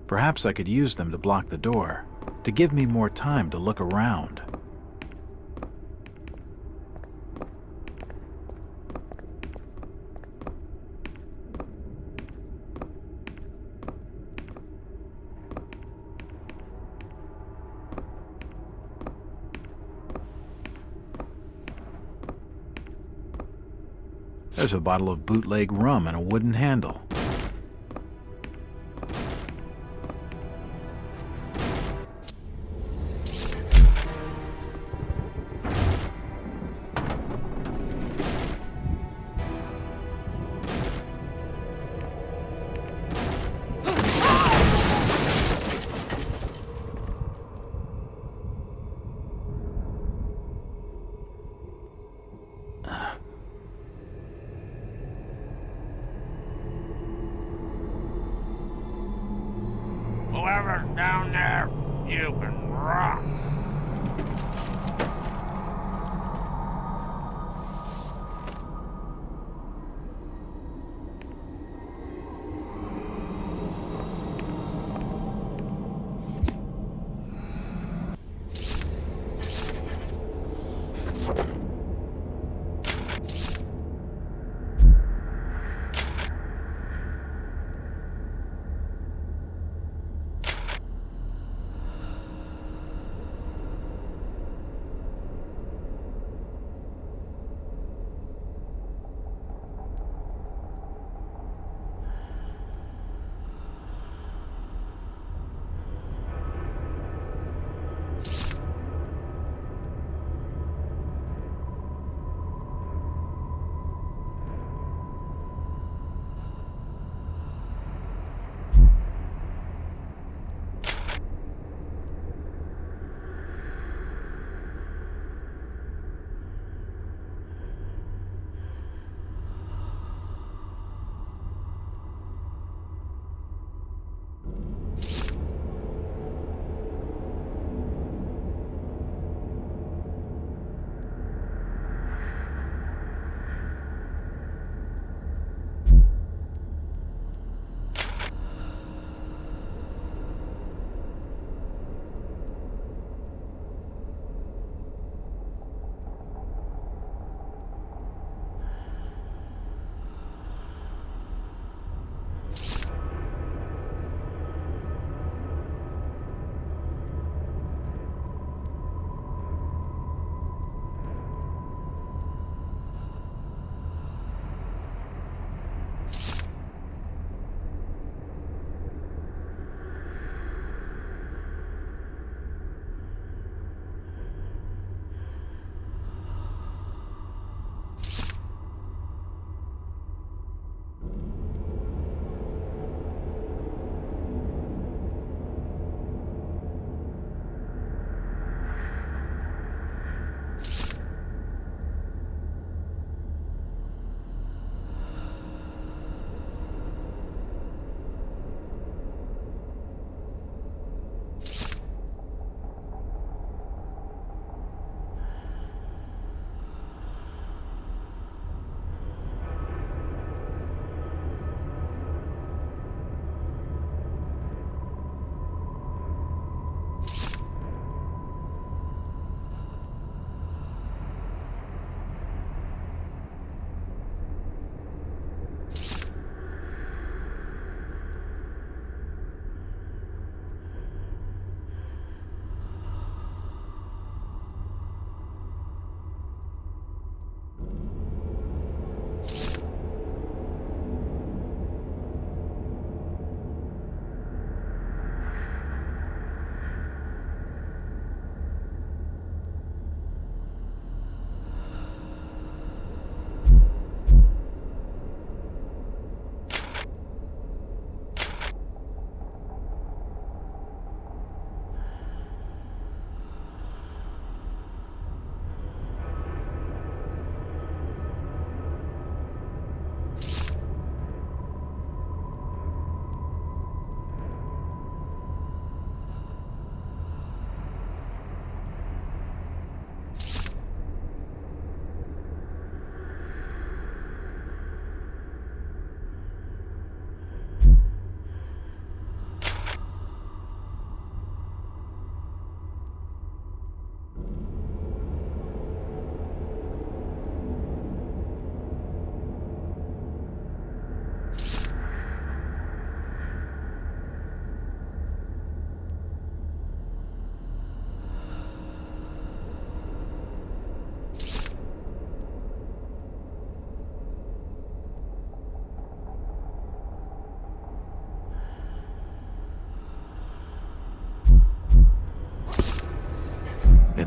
Perhaps I could use them to block the door, to give me more time to look around. There's a bottle of bootleg rum and a wooden handle. Whoever's down there, you can run.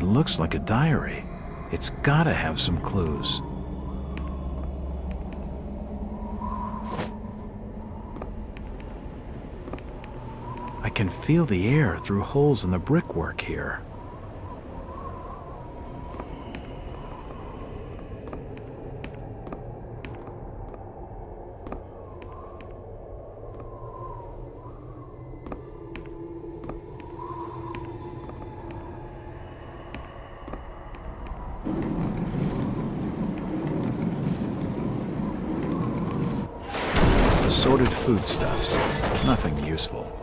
looks like a diary. It's gotta have some clues. I can feel the air through holes in the brickwork here. Assorted foodstuffs, nothing useful.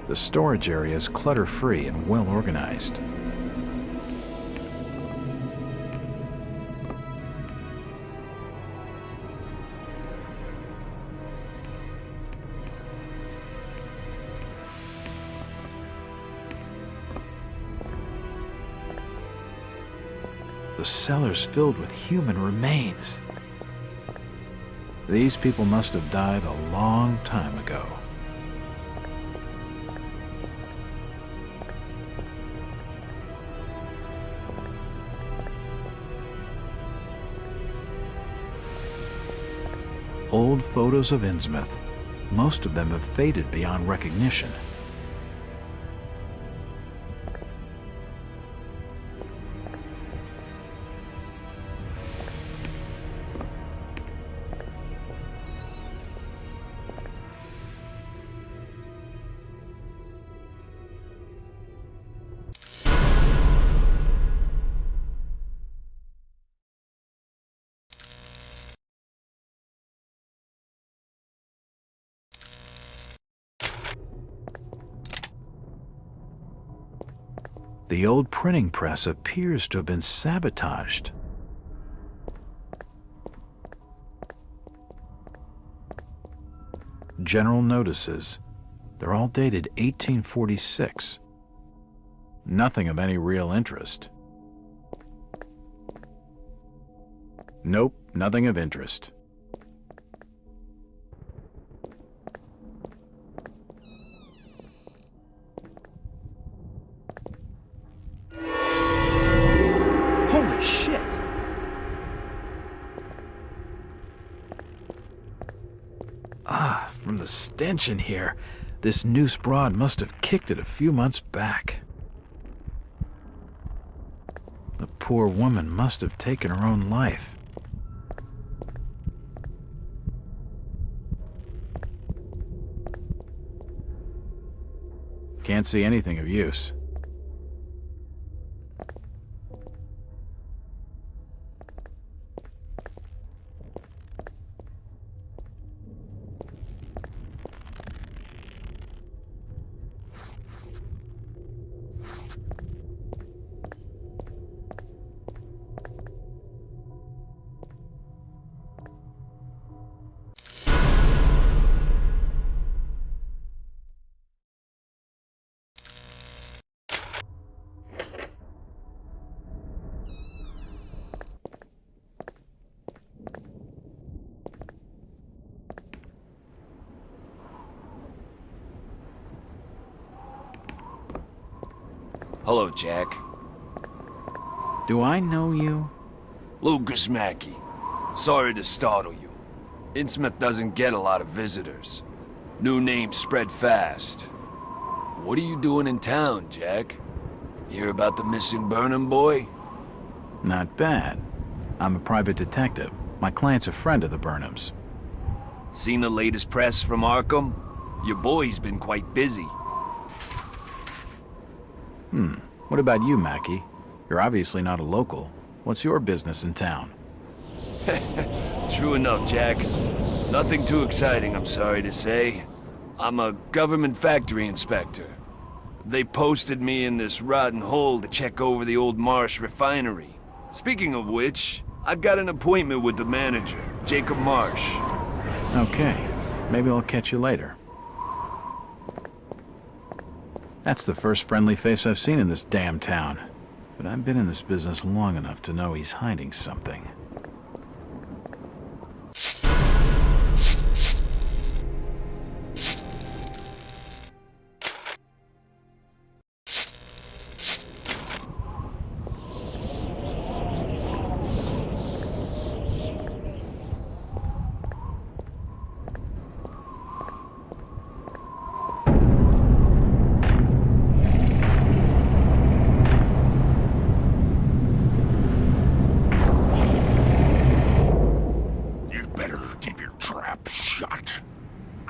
The storage area is clutter-free and well organized. The cellar's filled with human remains. These people must have died a long time ago. Old photos of Innsmouth. Most of them have faded beyond recognition. The old printing press appears to have been sabotaged. General notices. They're all dated 1846. Nothing of any real interest. Nope, nothing of interest. Holy shit! From the stench in here, this noose broad must have kicked it a few months back. The poor woman must have taken her own life. Can't see anything of use. Hello, Jack. Do I know you? Lucas Mackey. Sorry to startle you. Innsmouth doesn't get a lot of visitors. New names spread fast. What are you doing in town, Jack? Hear about the missing Burnham boy? Not bad. I'm a private detective. My client's a friend of the Burnhams. Seen the latest press from Arkham? Your boy's been quite busy. What about you, Mackie? You're obviously not a local. What's your business in town? True enough, Jack. Nothing too exciting, I'm sorry to say. I'm a government factory inspector. They posted me in this rotten hole to check over the old Marsh refinery. Speaking of which, I've got an appointment with the manager, Jacob Marsh. Okay, maybe I'll catch you later. That's the first friendly face I've seen in this damn town. But I've been in this business long enough to know he's hiding something.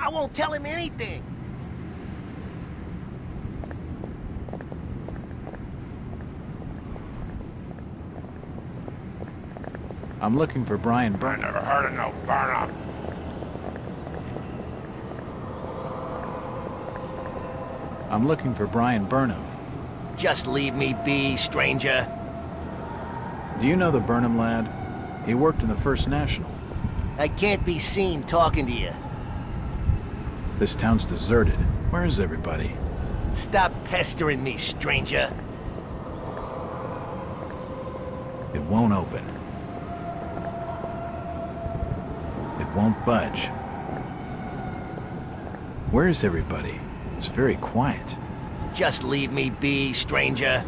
I won't tell him anything. I'm looking for Brian I Burnham. never heard of no Burnham. I'm looking for Brian Burnham. Just leave me be, stranger. Do you know the Burnham lad? He worked in the First National. I can't be seen talking to you. This town's deserted. Where is everybody? Stop pestering me, stranger. It won't open. It won't budge. Where is everybody? It's very quiet. Just leave me be, stranger.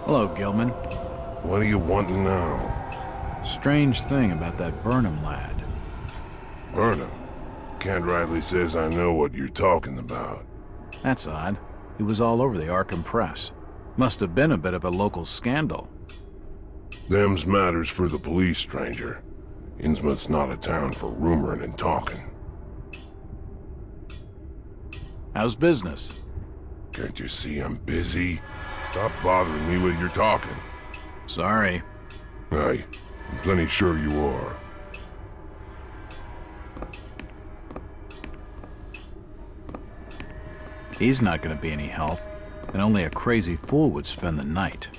Hello, Gilman. What do you want now? Strange thing about that Burnham lad. Burnham. Kent rightly says I know what you're talking about. That's odd. He was all over the Arkham Press. Must have been a bit of a local scandal. Them's matters for the police, stranger. Innsmouth's not a town for rumoring and talking. How's business? Can't you see I'm busy? Stop bothering me with your talking. Sorry. Aye, I'm plenty sure you are. He's not gonna be any help, and only a crazy fool would spend the night.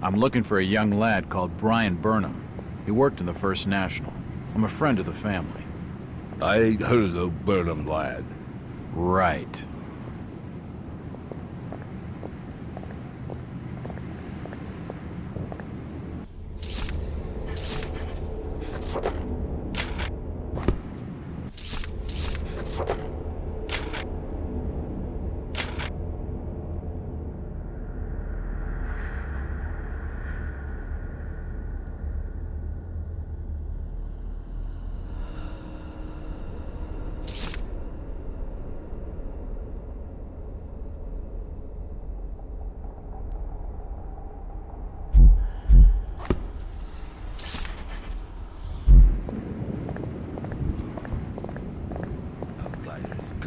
I'm looking for a young lad called Brian Burnham. He worked in the First National. I'm a friend of the family. I ain't heard of no Burnham lad. Right.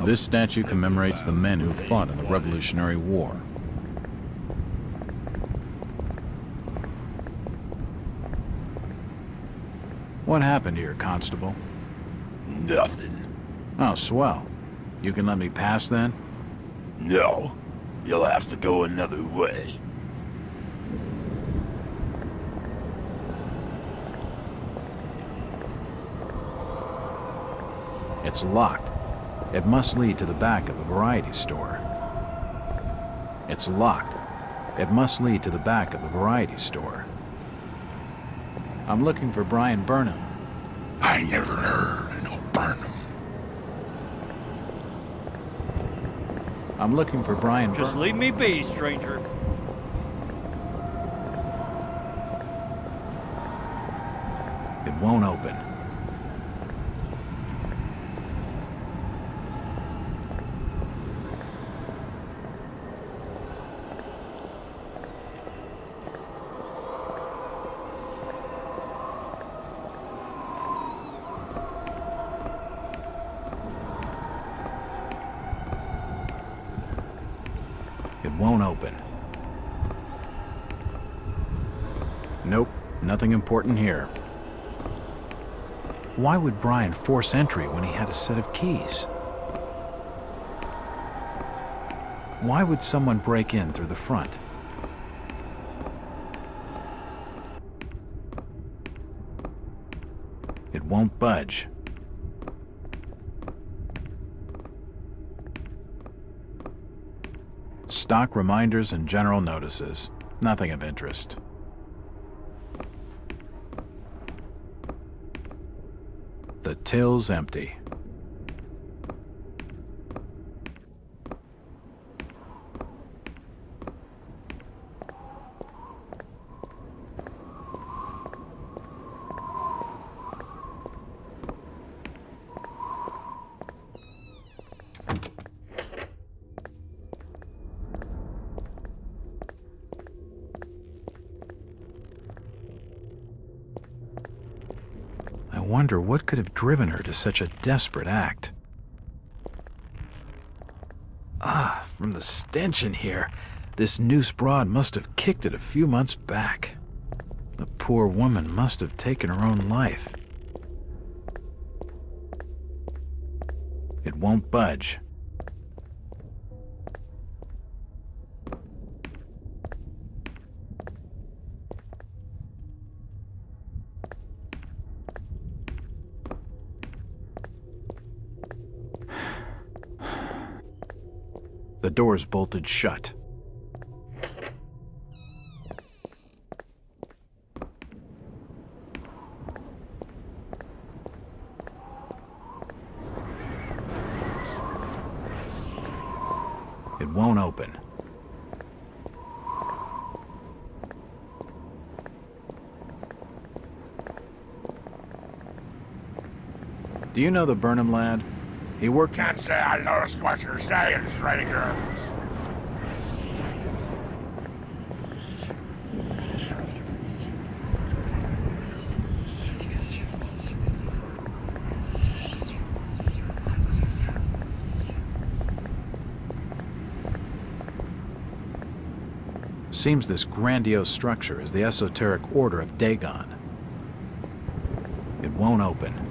This statue commemorates the men who fought in the Revolutionary War. What happened here, Constable? Nothing. Oh, swell. You can let me pass then? No. You'll have to go another way. It's locked. It must lead to the back of a variety store. It's locked. It must lead to the back of a variety store. I'm looking for Brian Burnham. I never heard of no Burnham. I'm looking for Brian Just Burnham. leave me be, stranger. It won't open. It won't open. Nope, nothing important here. Why would Brian force entry when he had a set of keys? Why would someone break in through the front? It won't budge. Stock reminders and general notices. Nothing of interest. The till's empty. wonder what could have driven her to such a desperate act. Ah, from the stench in here, this noose broad must have kicked it a few months back. The poor woman must have taken her own life. It won't budge. The door's bolted shut. It won't open. Do you know the Burnham lad? He worked... Can't say I noticed what you're saying, stranger. Seems this grandiose structure is the esoteric order of Dagon. It won't open.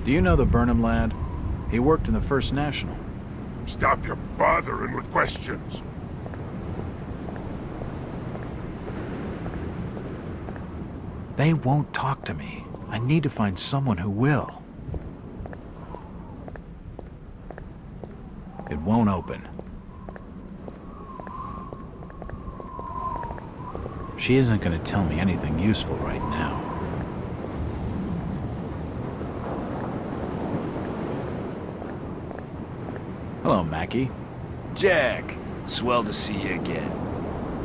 Do you know the Burnham lad? He worked in the First National. Stop your bothering with questions. They won't talk to me. I need to find someone who will. It won't open. She isn't going to tell me anything useful right now. Hello, Mackie. Jack, swell to see you again.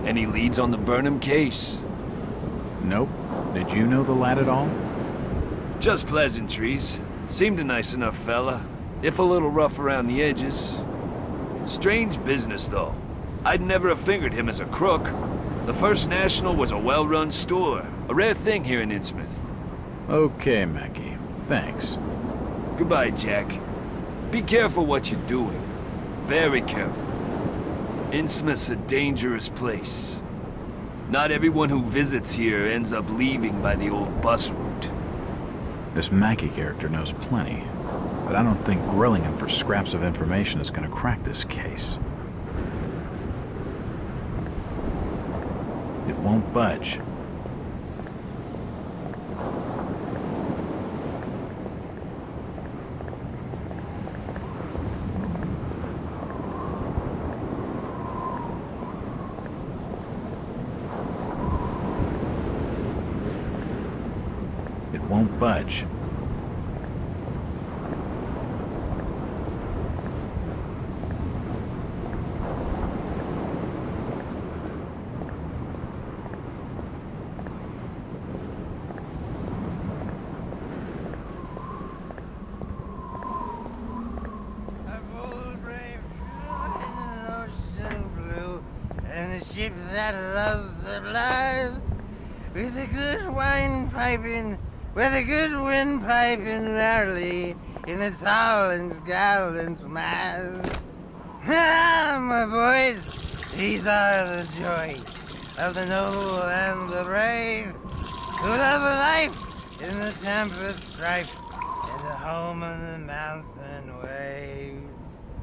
Any leads on the Burnham case? Nope. Did you know the lad at all? Just pleasantries. Seemed a nice enough fella, if a little rough around the edges. Strange business, though. I'd never have fingered him as a crook. The First National was a well-run store, a rare thing here in Innsmouth. Okay, Mackie. Thanks. Goodbye, Jack. Be careful what you're doing. Very careful. Innsmouth's a dangerous place. Not everyone who visits here ends up leaving by the old bus route. This Mackie character knows plenty, but I don't think grilling him for scraps of information is going to crack this case. It won't budge. It won't budge. And a ship that loves the lives, with a good wine piping, with a good wind piping merrily in the towns gallant mast. Ah, my boys, these are the joys of the noble and the brave, who love a life in the tempest strife, and a home on the mountain wave.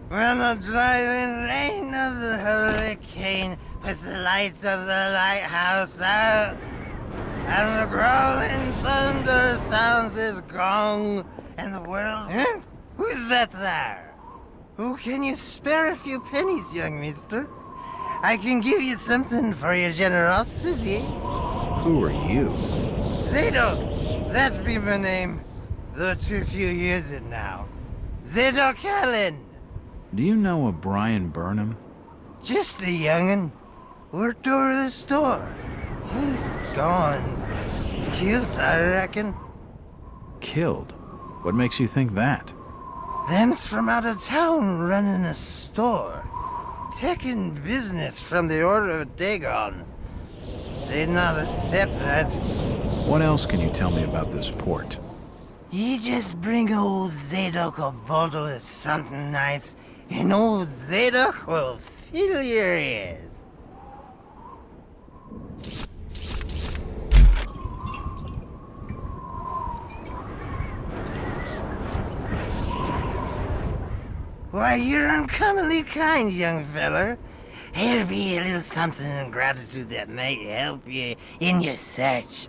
When the driving rain of the hurricane puts the lights of the lighthouse out, and the growling thunder sounds his gong, and the world... Eh? Who's that there? Oh, can you spare a few pennies, young mister? I can give you something for your generosity. Who are you? Zadok, that be my name. though too few use it now. Zadok Allen, Do you know a Brian Burnham? just a young'un. Worked over the store. He's gone. Killed, I reckon. Killed? What makes you think that? Them's from out of town running a store. Taking business from the Order of Dagon. They'd not accept that. What else can you tell me about this port? You just bring old Zadok a bottle of something nice, and old Zadok will fill your ears. Why, you're uncommonly kind, young feller. Here'll be a little something in gratitude that might help you in your search.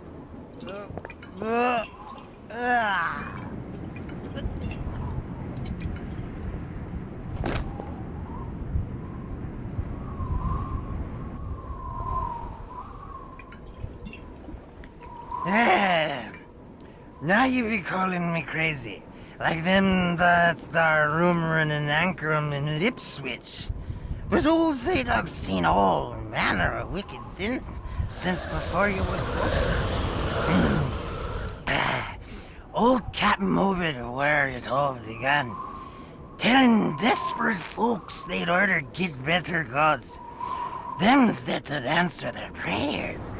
Now you be calling me crazy. Like them that's thar rumoring and anchoring in Ipswich. But old Zadok's seen all manner of wicked things since before you was born. Old Captain Obed where it all began. Telling desperate folks they'd orter get better gods. Them's that'd answer their prayers.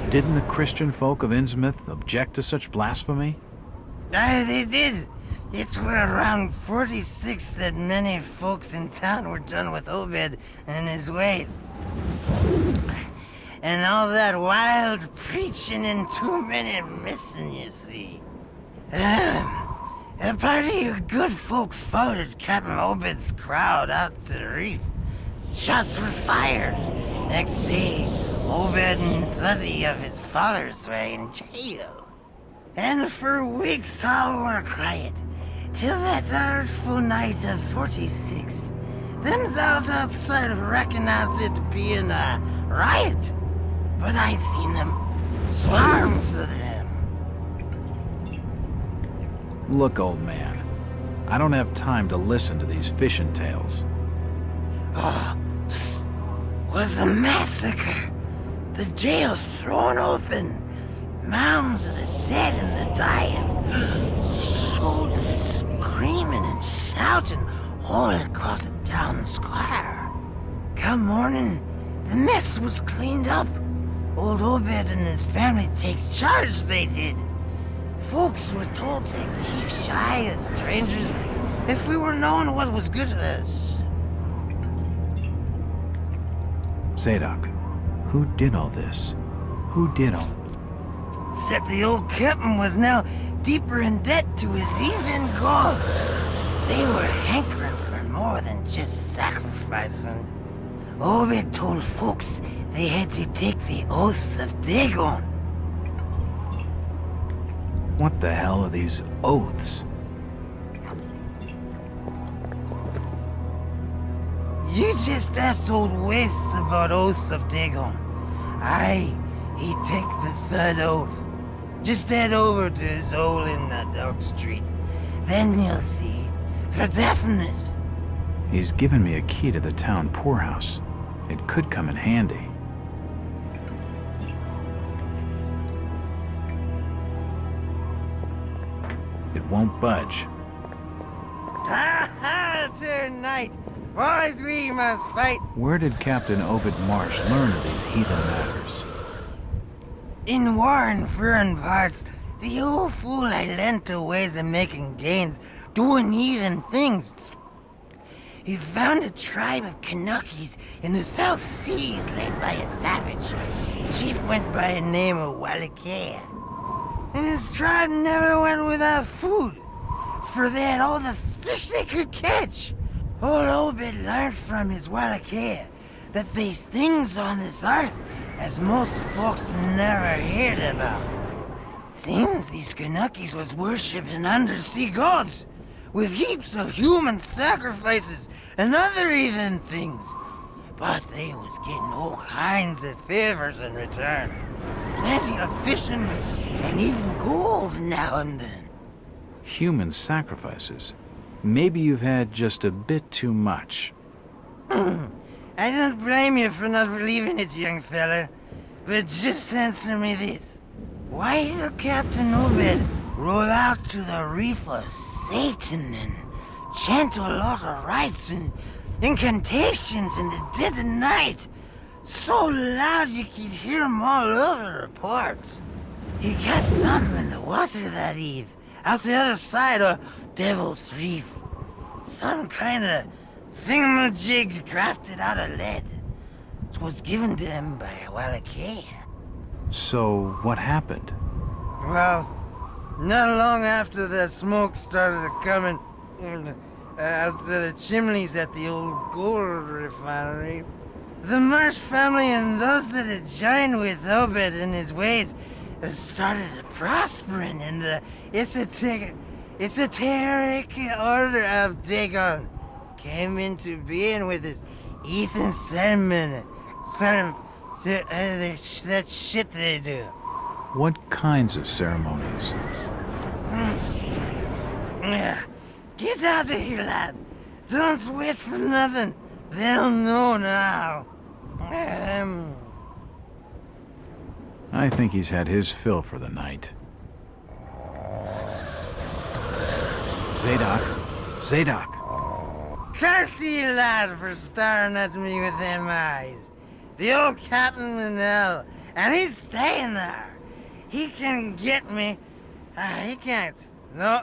Didn't the Christian folk of Innsmouth object to such blasphemy? Aye, they did. It were around 46 that many folks in town were done with Obed and his ways. And all that wild preaching and too many missing, you see. A party of good folk followed Captain Obed's crowd out to the reef. Shots were fired. Next day, Obed and 30 of his followers were in jail. And for weeks all were quiet, till that artful night of 46. Them's out outside reckoned out it being a riot. But I'd seen them. Swarms of them. Look, old man, I don't have time to listen to these fishing tales. Oh, psst. Was a massacre. The jail thrown open. Mounds of the dead and the dying. Soldiers screaming and shouting all across the town square. Come morning, the mess was cleaned up. Old Obed and his family takes charge, they did. Folks were told to keep shy of strangers if we were knowing what was good for us. Zadok, who did all this? Who did all... Said the old captain was now deeper in debt to his heathen gods. They were hankering for more than just sacrificing. Obed told folks they had to take the oaths of Dagon. What the hell are these oaths? You just asked old Wes about oaths of Dagon. Aye, he take the third oath. Just head over to his hole in the Dark Street. Then you'll see. For definite. He's given me a key to the town poorhouse. It could come in handy. It won't budge. Ha ha! Tonight, boys, we must fight. Where did Captain Obed Marsh learn of these heathen matters? In war and foreign parts, the old fool had learned to ways of making gains, doing heathen things. He found a tribe of Kanakis in the South Seas led by a savage. Chief went by a name of Wallachia. And his tribe never went without food, for they had all the fish they could catch. Old Obed learned from his Wallachia that there's things on this earth as most folks never heard about. Seems these Kanakis was worshipping undersea gods, with heaps of human sacrifices and other heathen things. But they was getting all kinds of favors in return. Plenty of fishing and even gold now and then. Human sacrifices. Maybe you've had just a bit too much. I don't blame you for not believing it, young fella. But just answer me this. Why did Captain Obed roll out to the reef of Satan and chant a lot of rites and incantations in the dead of night? So loud you could hear 'em all over the reports. He got something in the water that eve, out the other side of Devil's Reef. Some kind of thingamajig crafted out of lead. It was given to him by Wallachia. So, what happened? Well, not long after the smoke started coming out of the chimneys at the old gold refinery, the Marsh family and those that had joined with Obed in his ways started prospering in the esoteric order of Dagon. Came into being with his Ethan sermon. That shit they do. What kinds of ceremonies? Yeah. Get out of here, lad. Don't wait for nothing. They'll know now. I think he's had his fill for the night. Zadok! Zadok! Curse you, lad, for staring at me with them eyes. The old Captain Manel, and he's staying there. He can get me. He can't. No,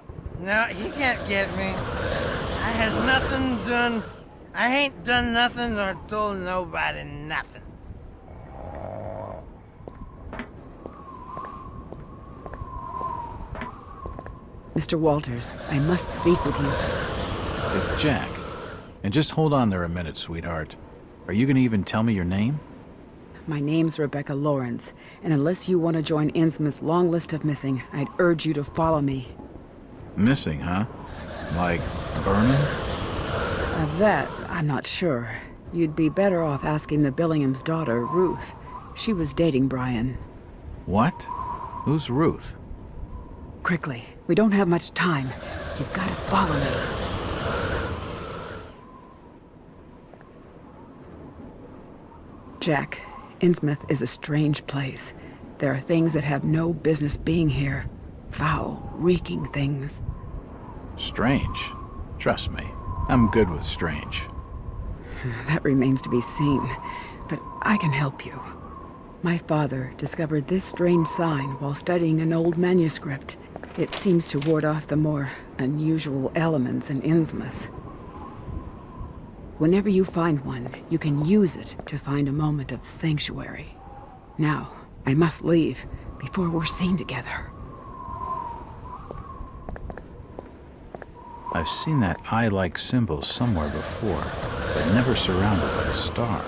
he can't get me. I had nothing done. I ain't done nothing or told nobody nothing. Mr. Walters, I must speak with you. It's Jack. And just hold on there a minute, sweetheart. Are you gonna even tell me your name? My name's Rebecca Lawrence, and unless you want to join Innsmouth's long list of missing, I'd urge you to follow me. Missing, huh? Like, burning? Of that, I'm not sure. You'd be better off asking the Billingham's daughter, Ruth. She was dating Brian. What? Who's Ruth? Quickly, we don't have much time. You've got to follow me. Jack, Innsmouth is a strange place. There are things that have no business being here. Foul, reeking things. Strange. Trust me, I'm good with strange. That remains to be seen, but I can help you. My father discovered this strange sign while studying an old manuscript. It seems to ward off the more unusual elements in Innsmouth. Whenever you find one, you can use it to find a moment of sanctuary. Now, I must leave before we're seen together. I've seen that eye-like symbol somewhere before, but never surrounded by a star.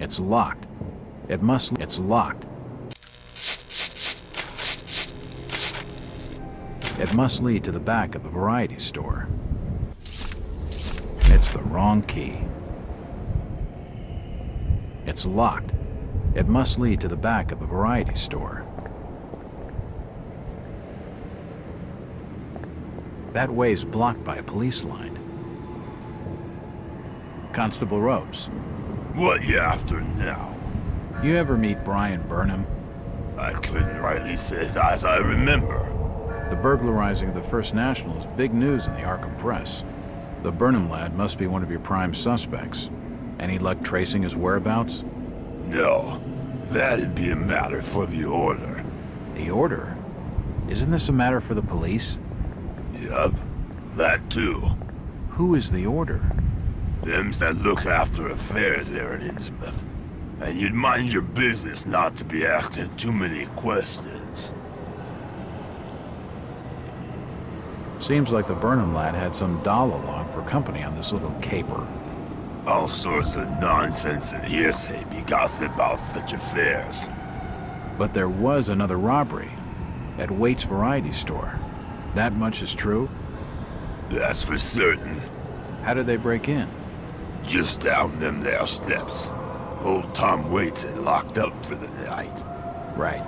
It's locked. It's locked. It must lead to the back of a variety store. It's the wrong key. It's locked. It must lead to the back of a variety store. That way's blocked by a police line. Constable Ropes, What you after now? you ever meet Brian Burnham? I couldn't rightly say it as I remember. The burglarizing of the First National is big news in the Arkham press. The Burnham lad must be one of your prime suspects. Any luck tracing his whereabouts? No, that'd be a matter for the Order. The Order? Isn't this a matter for the police? Yup, that too. Who is the Order? Them's that look after affairs there in Innsmouth. And you'd mind your business not to be asking too many questions. Seems like the Burnham lad had some doll along for company on this little caper. All sorts of nonsense and hearsay be gossiped about such affairs. But there was another robbery at Waite's Variety Store. That much is true? That's for certain. How did they break in? Just down them there steps. Old Tom Waits had locked up for the night. Right.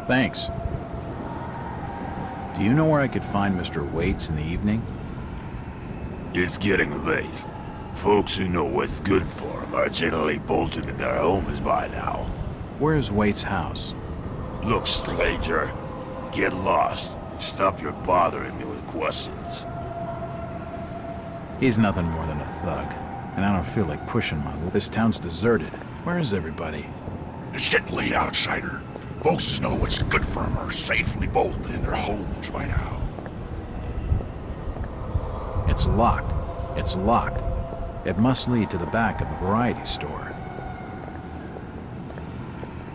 Thanks. Do you know where I could find Mr. Waits in the evening? It's getting late. Folks who know what's good for them are generally bolted in their homes by now. Where's Waits' house? Look, stranger, get lost and stop your bothering me with questions. He's nothing more than a thug, and I don't feel like pushing my... This town's deserted. Where is everybody? It's getting late, outsider. Folks who know what's good for them are safely bolted in their homes by now. It's locked. It's locked. It must lead to the back of a variety store.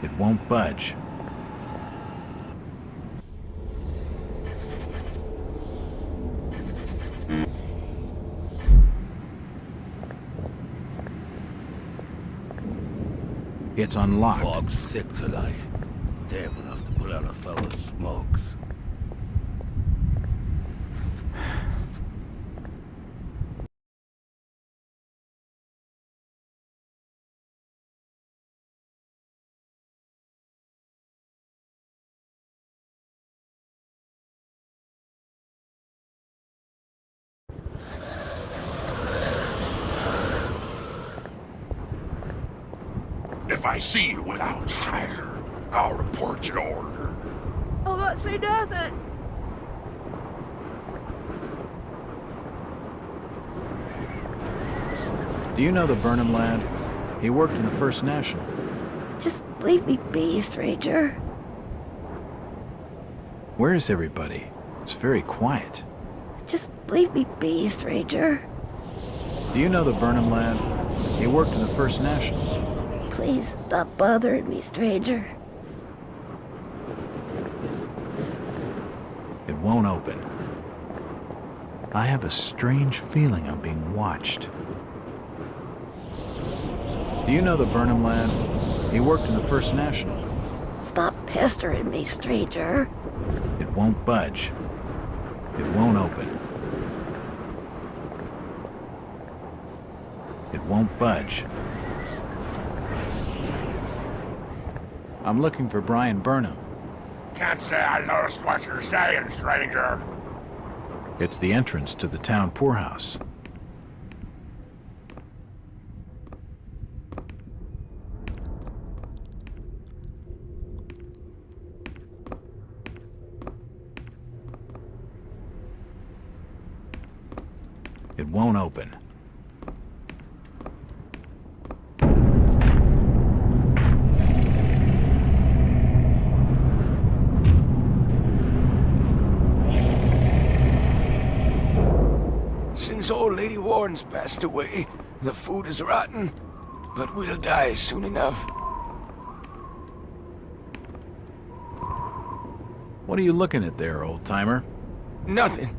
It won't budge. It's unlocked. Fog's thick tonight. Damn enough to put out a fella's smokes. If I see you with outsider, I'll report you to Order. I'll not say nothing. Do you know the Burnham lad? He worked in the First National. Just leave me be, stranger. Where is everybody? It's very quiet. Just leave me be, stranger. Do you know the Burnham lad? He worked in the First National. Please stop bothering me, stranger. It won't open. I have a strange feeling I'm being watched. Do you know the Burnham lad? He worked in the First National. Stop pestering me, stranger. It won't budge. It won't open. It won't budge. I'm looking for Brian Burnham. Can't say I noticed what you're saying, stranger. It's the entrance to the town poorhouse. It won't open. Since old Lady Warren's passed away, the food is rotten, but we'll die soon enough. What are you looking at there, old-timer? Nothing.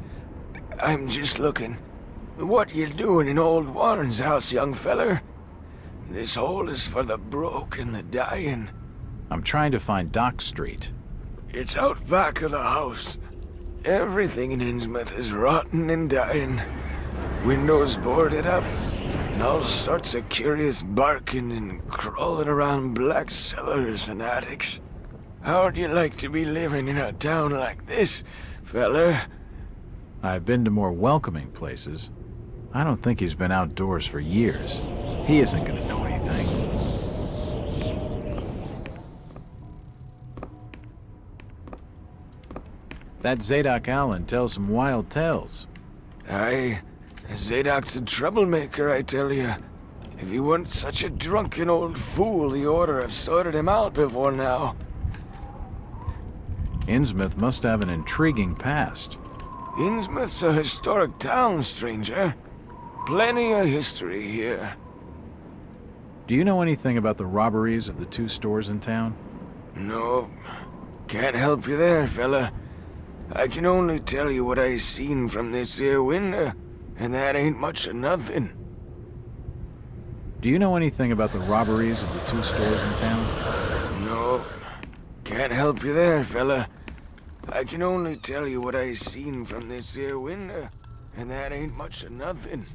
I'm just looking. What you doing in old Warren's house, young feller? This hole is for the broke and the dying. I'm trying to find Dock Street. It's out back of the house. Everything in Innsmouth is rotten and dying. Windows boarded up, and all sorts of curious barking and crawling around black cellars and attics. How'd you like to be living in a town like this, feller? I've been to more welcoming places. I don't think he's been outdoors for years. He isn't gonna know anything. That Zadok Allen tells some wild tales. Aye, Zadok's a troublemaker, I tell you. If he weren't such a drunken old fool, he ought to have sorted him out before now. Innsmouth must have an intriguing past. Innsmouth's a historic town, stranger. Plenty of history here. Do you know anything about the robberies of the 2 stores in town? No, can't help you there, fella. I can only tell you what I seen from this here window, and that ain't much of nothing. Do you know anything about the robberies of the 2 stores in town? No, can't help you there, fella. I can only tell you what I seen from this here window, and that ain't much of nothing.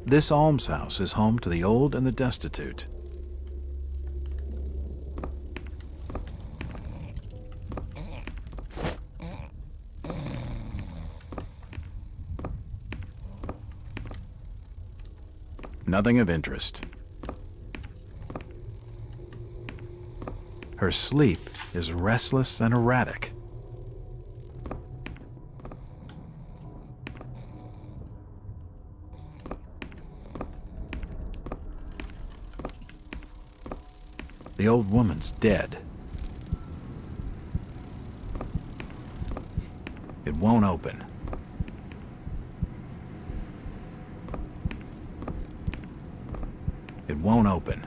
This almshouse is home to the old and the destitute. Nothing of interest. Her sleep is restless and erratic. The old woman's dead. It won't open. It won't open.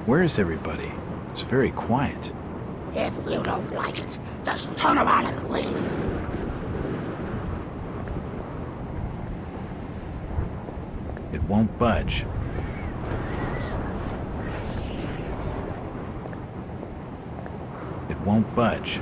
Where is everybody? It's very quiet. If you don't like it, just turn around and leave. It won't budge. It won't budge.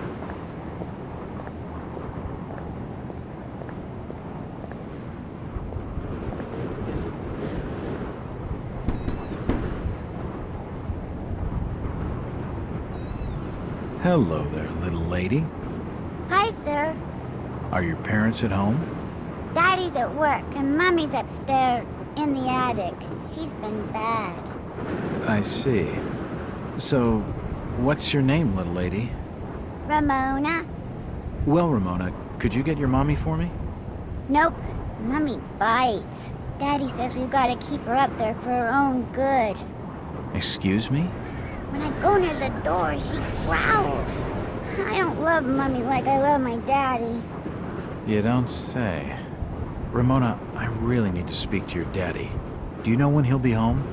Hello there, little lady. Hi, sir. Are your parents at home? Daddy's at work and Mommy's upstairs in the attic. She's been bad. I see. So, what's your name, little lady? Ramona? Well, Ramona, could you get your mommy for me? Nope. Mommy bites. Daddy says we've got to keep her up there for her own good. Excuse me? When I go near the door, she growls. I don't love Mommy like I love my daddy. You don't say. Ramona, I really need to speak to your daddy. Do you know when he'll be home?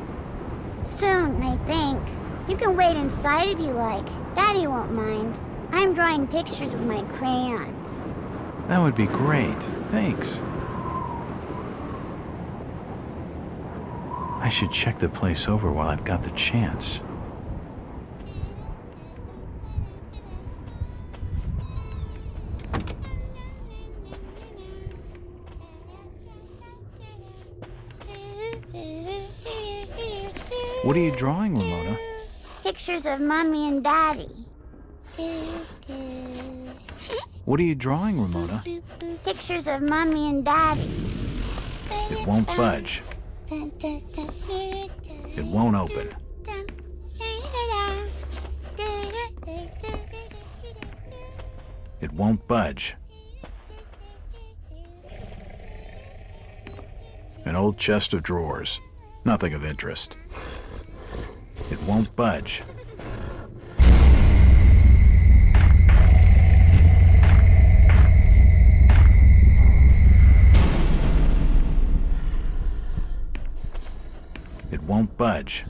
Soon, I think. You can wait inside if you like. Daddy won't mind. I'm drawing pictures with my crayons. That would be great. Thanks. I should check the place over while I've got the chance. What are you drawing, Ramona? Pictures of Mommy and Daddy. What are you drawing, Ramona? Pictures of Mommy and Daddy. It won't budge. It won't open. It won't budge. An old chest of drawers. Nothing of interest. It won't budge. knowledge.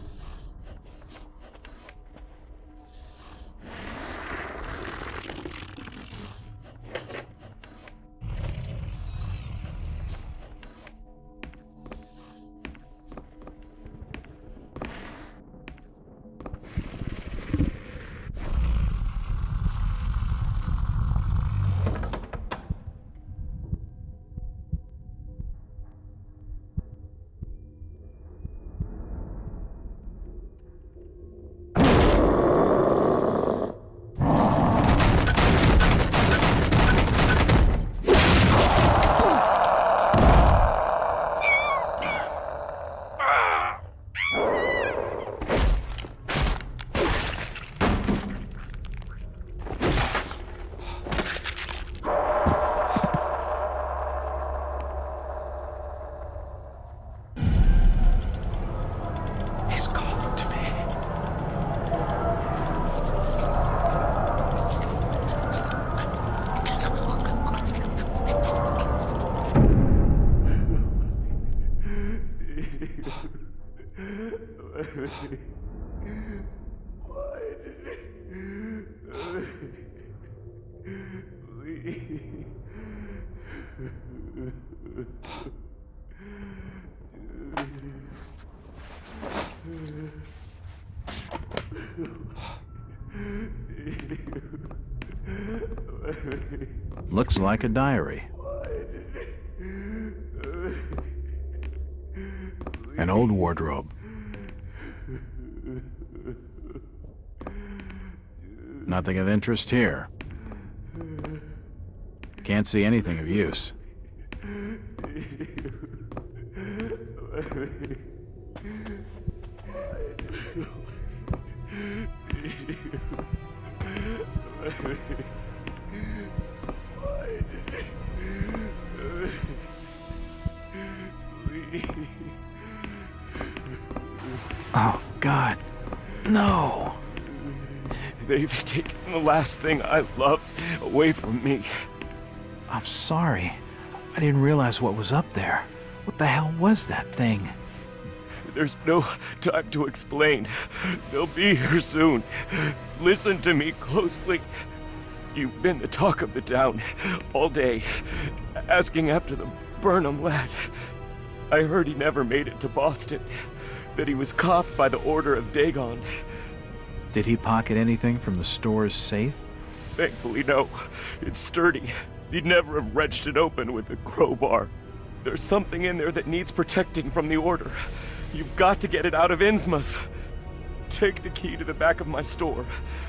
Looks like a diary. An old wardrobe. Nothing of interest here. Can't see anything of use. Oh, God. No. They've taken the last thing I loved away from me. I'm sorry. I didn't realize what was up there. What the hell was that thing? There's no time to explain. They'll be here soon. Listen to me closely. You've been the talk of the town all day, asking after the Burnham lad. I heard he never made it to Boston, that he was copped by the order of Dagon. Did he pocket anything from the store's safe? Thankfully, no. It's sturdy. He'd never have wrenched it open with a crowbar. There's something in there that needs protecting from the order. You've got to get it out of Innsmouth. Take the key to the back of my store.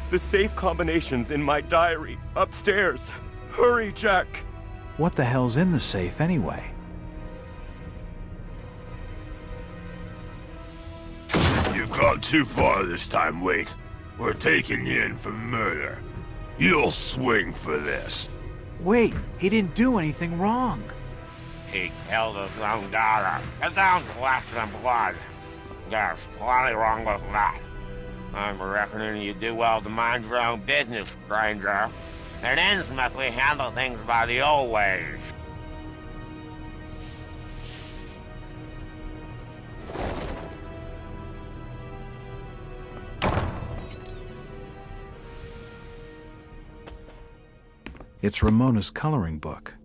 The safe combination's in my diary, upstairs. Hurry, Jack! What the hell's in the safe anyway? You've gone too far this time, Wait. We're taking you in for murder. You'll swing for this. Wait, he didn't do anything wrong. He killed his young daughter. It don't flesh and blood. There's plenty wrong with that. I'm reckoning you do well to mind your own business, stranger. In Innsmouth, we handle things by the old ways. It's Ramona's coloring book.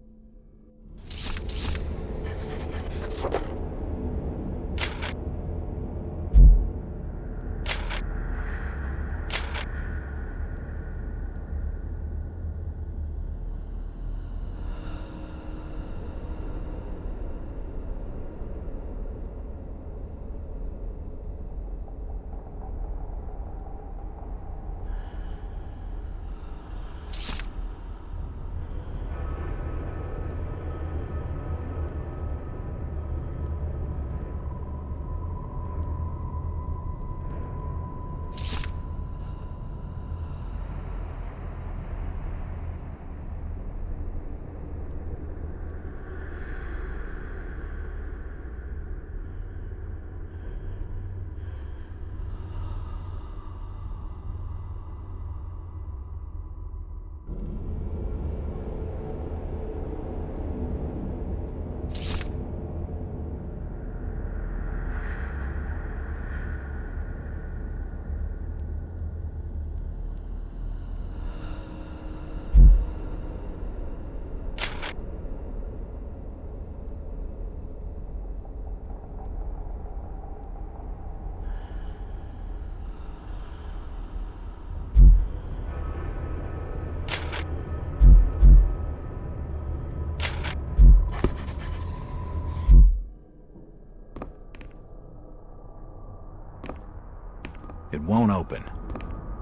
It won't open.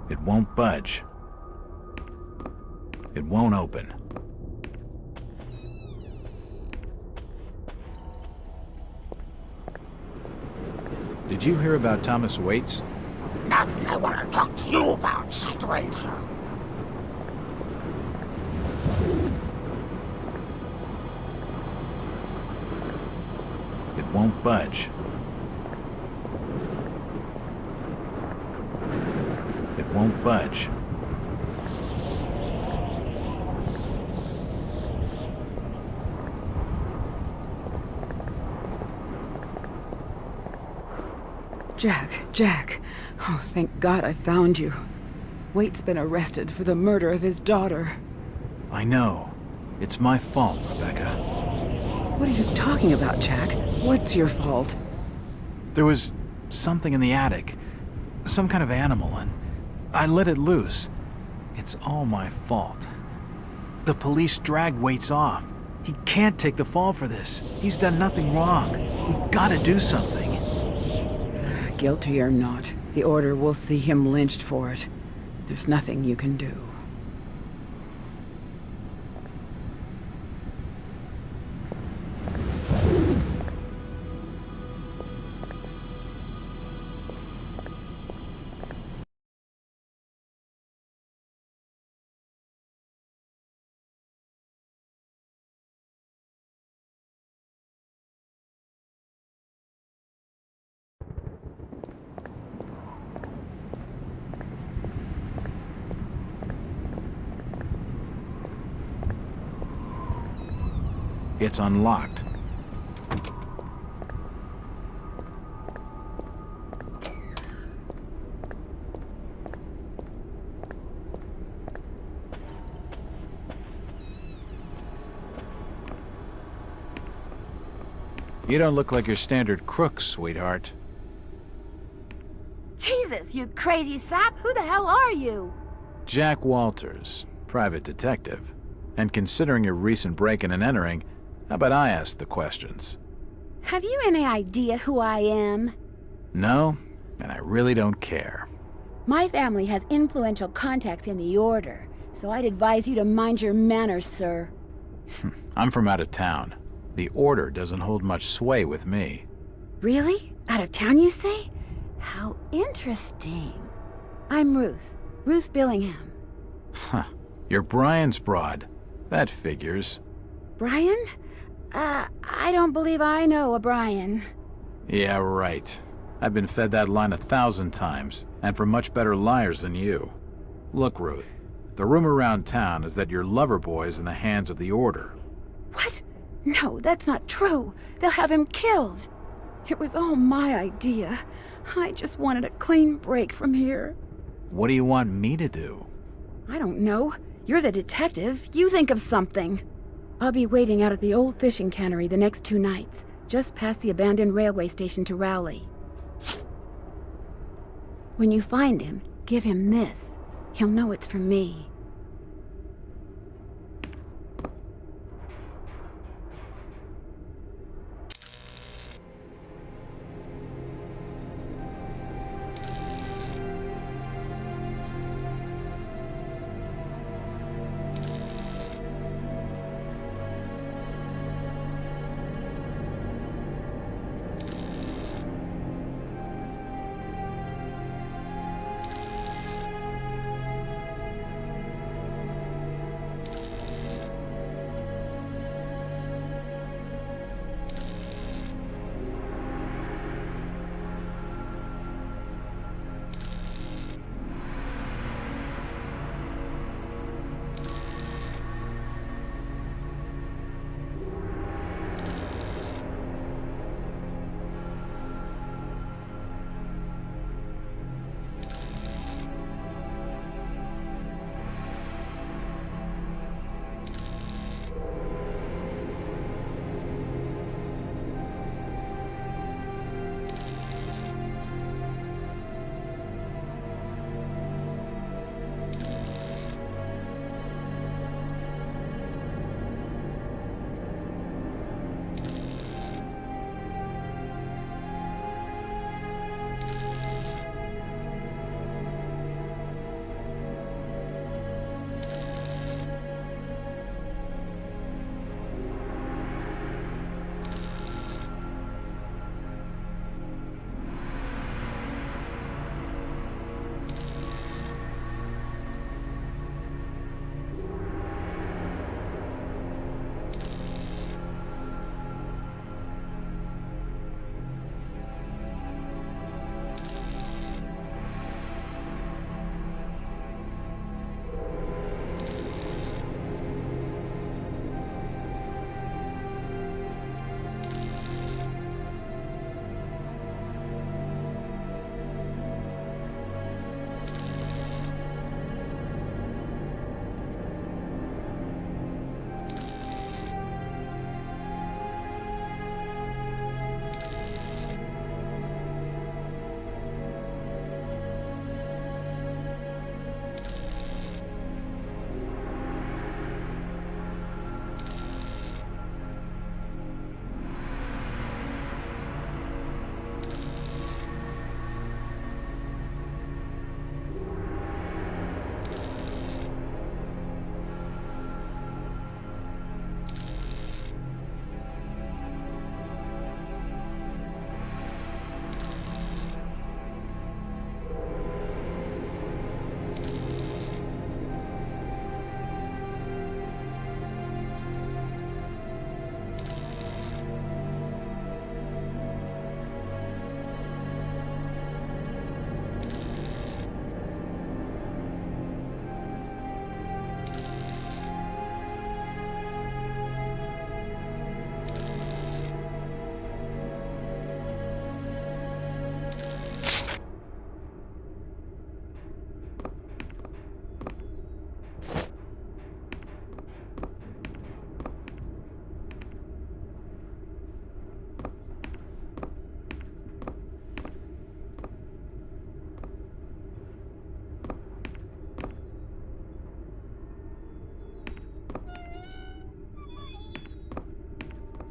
It won't budge. It won't open. Did you hear about Thomas Waits? Nothing I want to talk to you about, stranger. It won't budge. It won't budge. Jack. Oh, thank God I found you. Waite's been arrested for the murder of his daughter. I know. It's my fault, Rebecca. What are you talking about, Jack? What's your fault? There was something in the attic. Some kind of animal, and I let it loose. It's all my fault. The police dragged Waits off. He can't take the fall for this. He's done nothing wrong. We gotta do something. Guilty or not, the Order will see him lynched for it. There's nothing you can do. It's unlocked. You don't look like your standard crook, sweetheart. Jesus, you crazy sap! Who the hell are you? Jack Walters, private detective. And considering your recent break-in and entering, how about I ask the questions? Have you any idea who I am? No, and I really don't care. My family has influential contacts in the Order, so I'd advise you to mind your manners, sir. I'm from out of town. The Order doesn't hold much sway with me. Really? Out of town, you say? How interesting. I'm Ruth. Ruth Billingham. Huh. You're Brian's broad. That figures. Brian? I don't believe I know a Brian. Yeah, right. I've been fed that line 1,000 times, and from much better liars than you. Look, Ruth, the rumor around town is that your lover boy's in the hands of the Order. What? No, that's not true. They'll have him killed. It was all my idea. I just wanted a clean break from here. What do you want me to do? I don't know. You're the detective. You think of something. I'll be waiting out at the old fishing cannery the next 2 nights, just past the abandoned railway station to Rowley. When you find him, give him this. He'll know it's from me.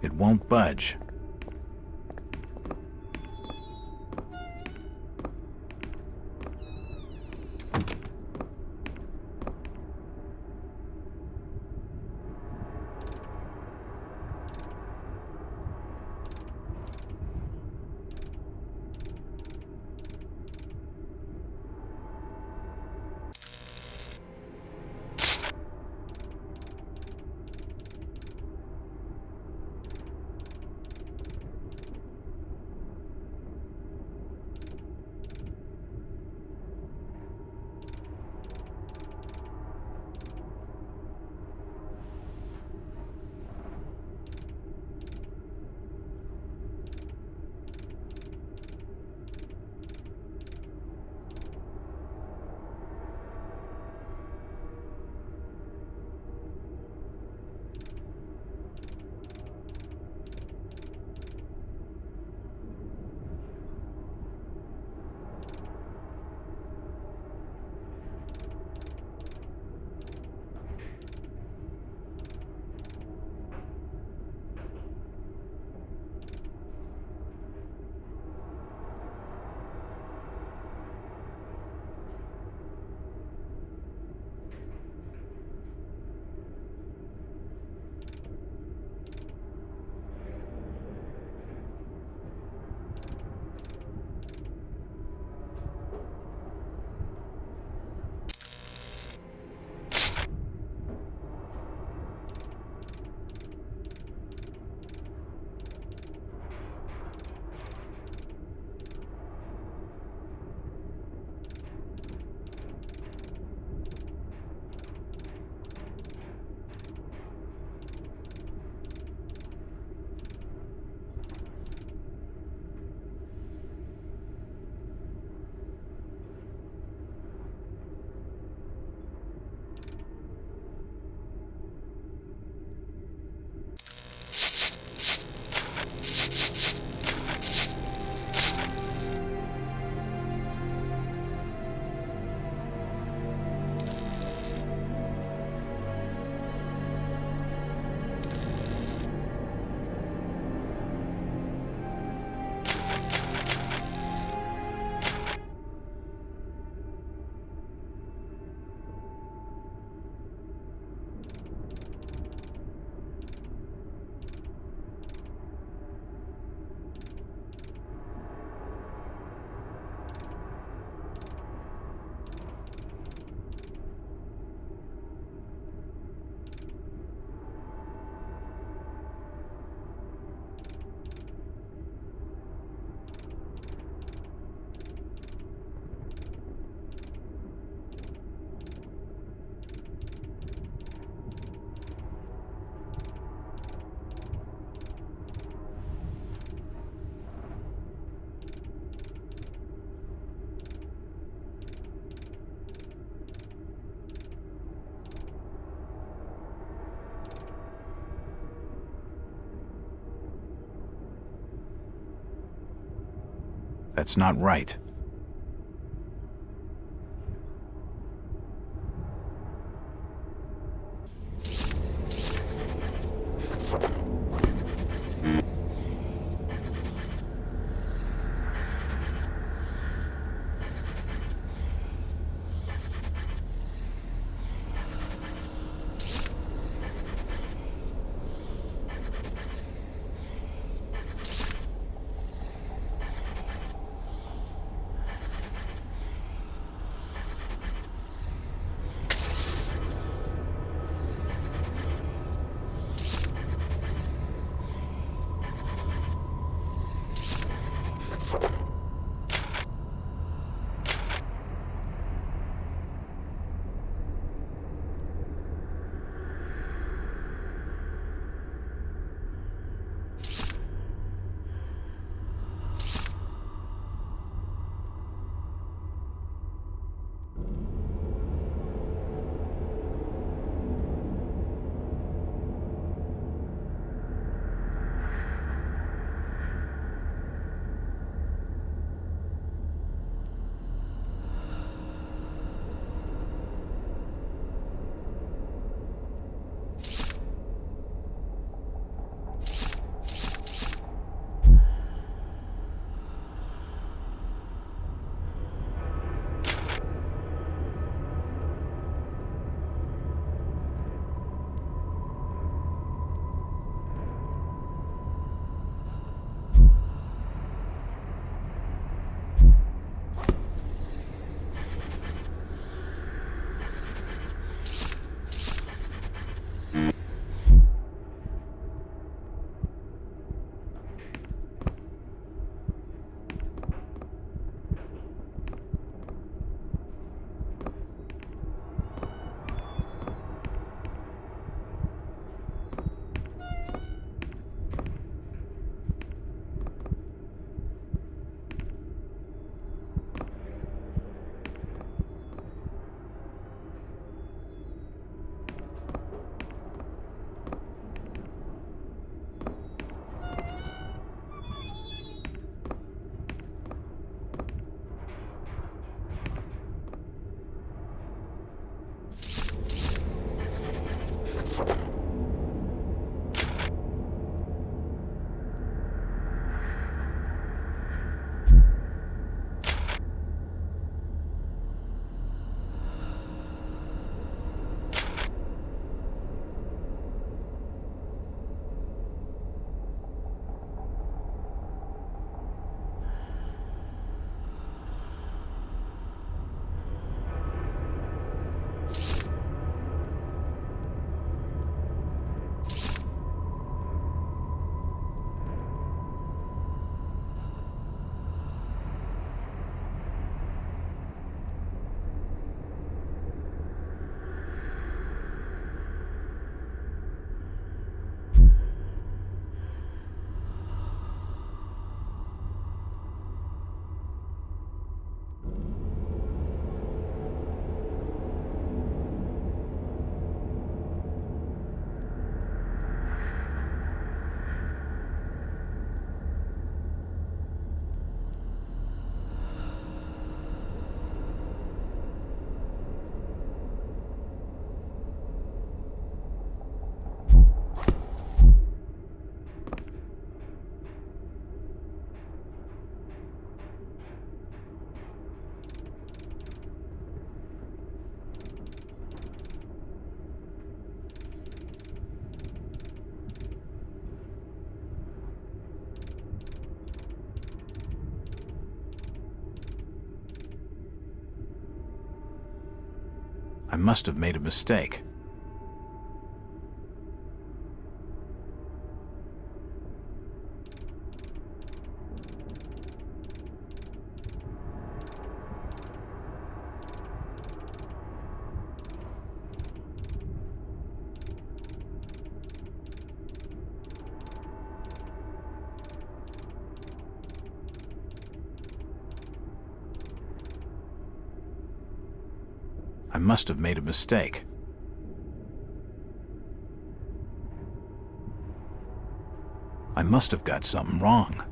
It won't budge. That's not right. I must have made a mistake. I must have made a mistake. I must have got something wrong.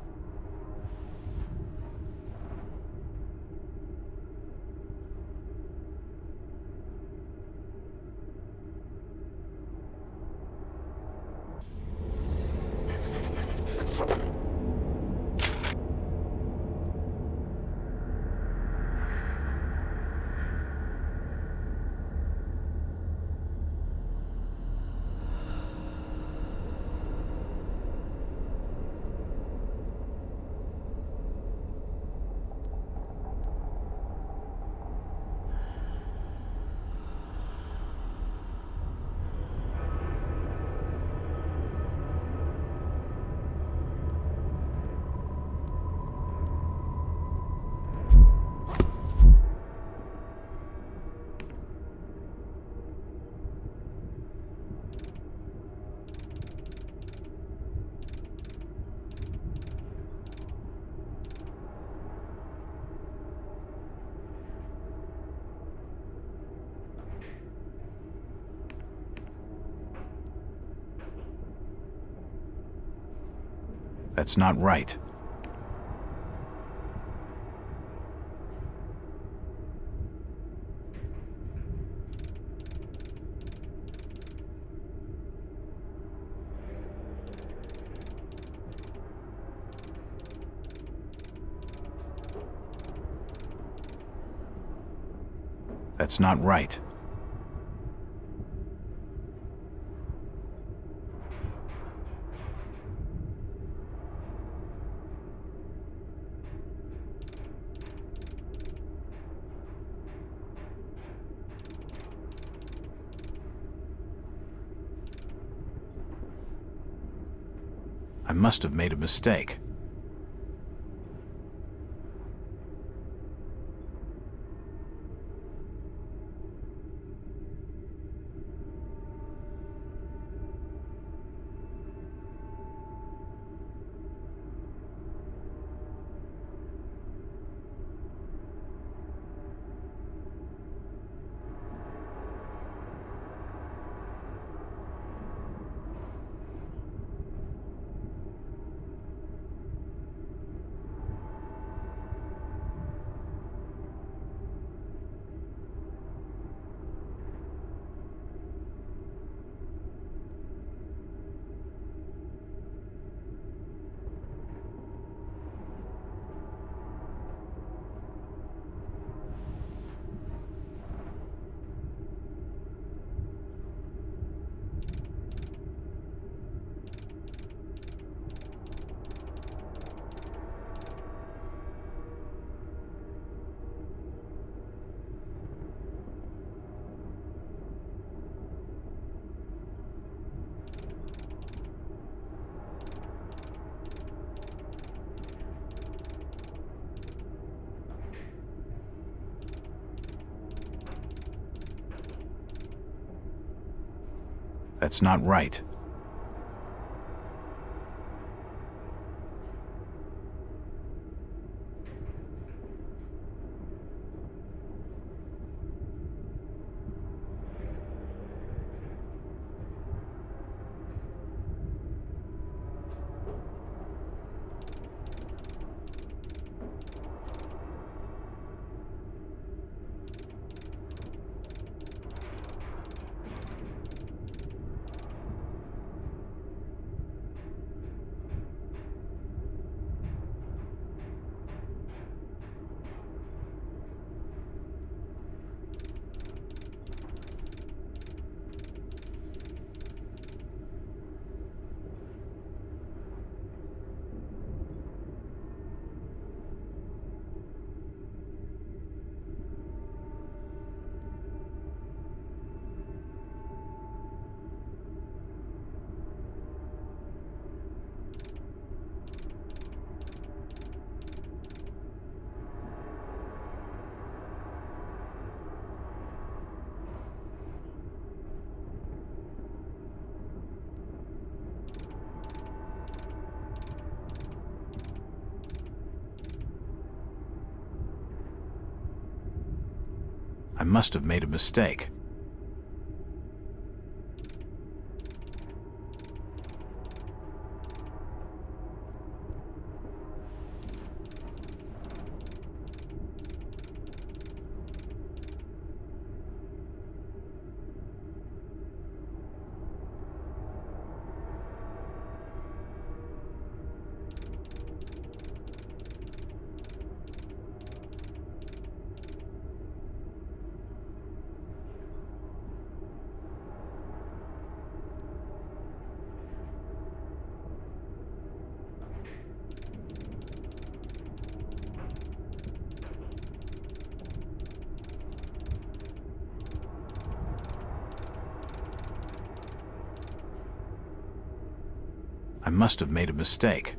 That's not right. That's not right. I must have made a mistake. That's not right. I must have made a mistake. I must have made a mistake.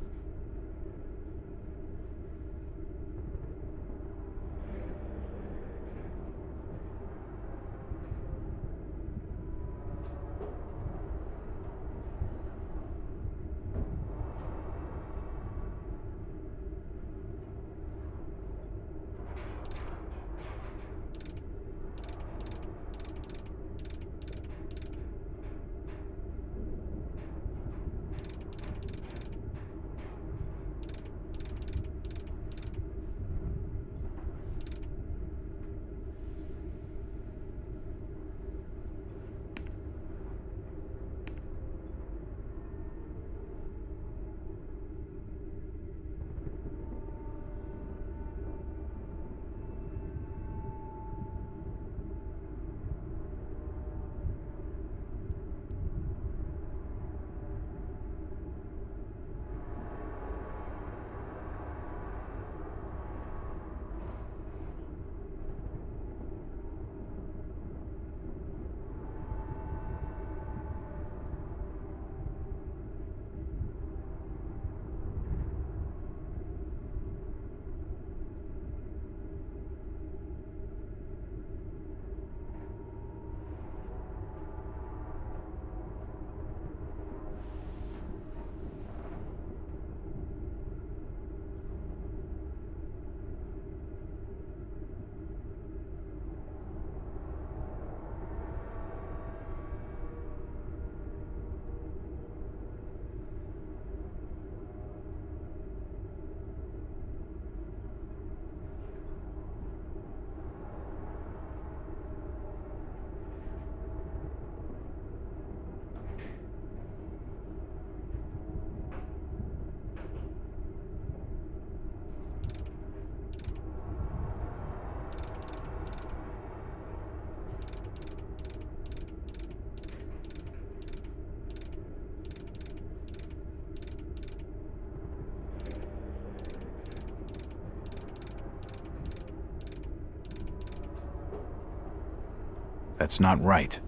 That's not right.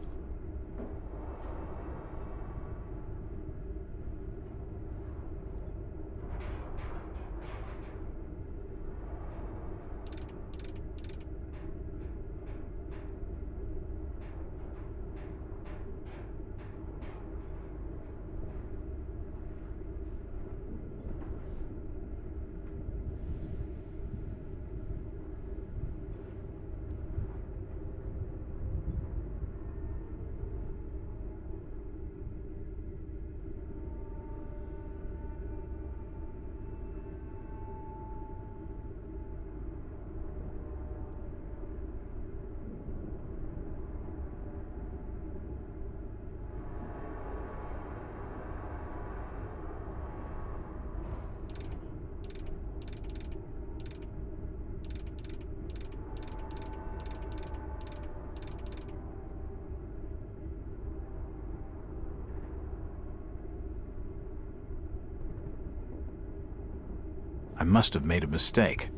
I must have made a mistake.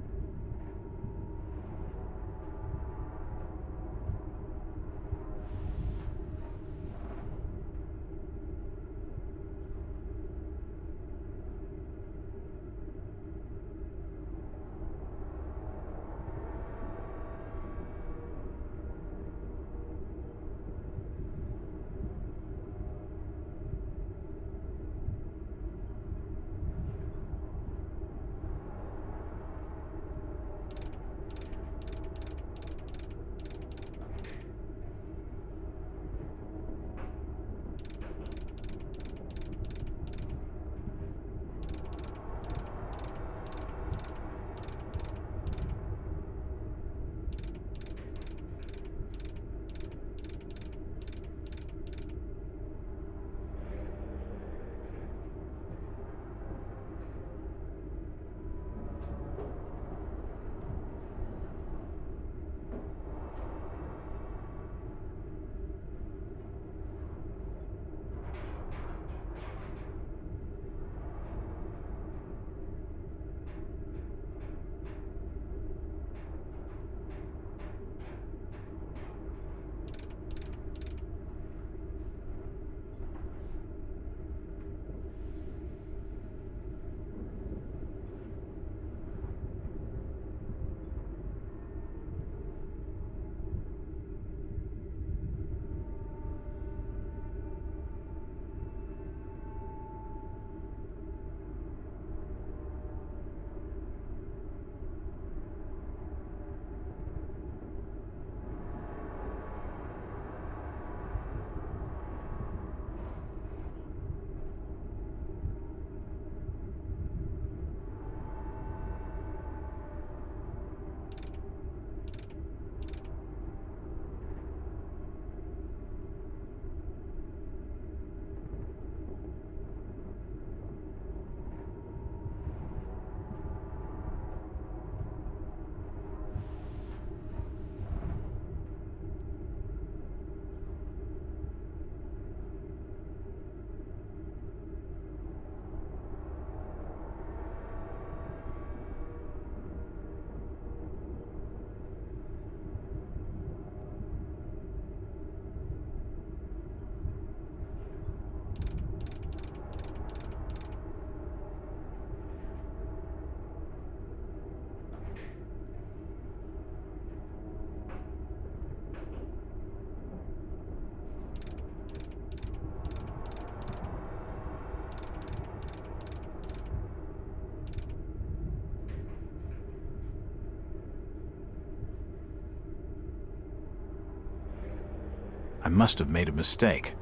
I must have made a mistake.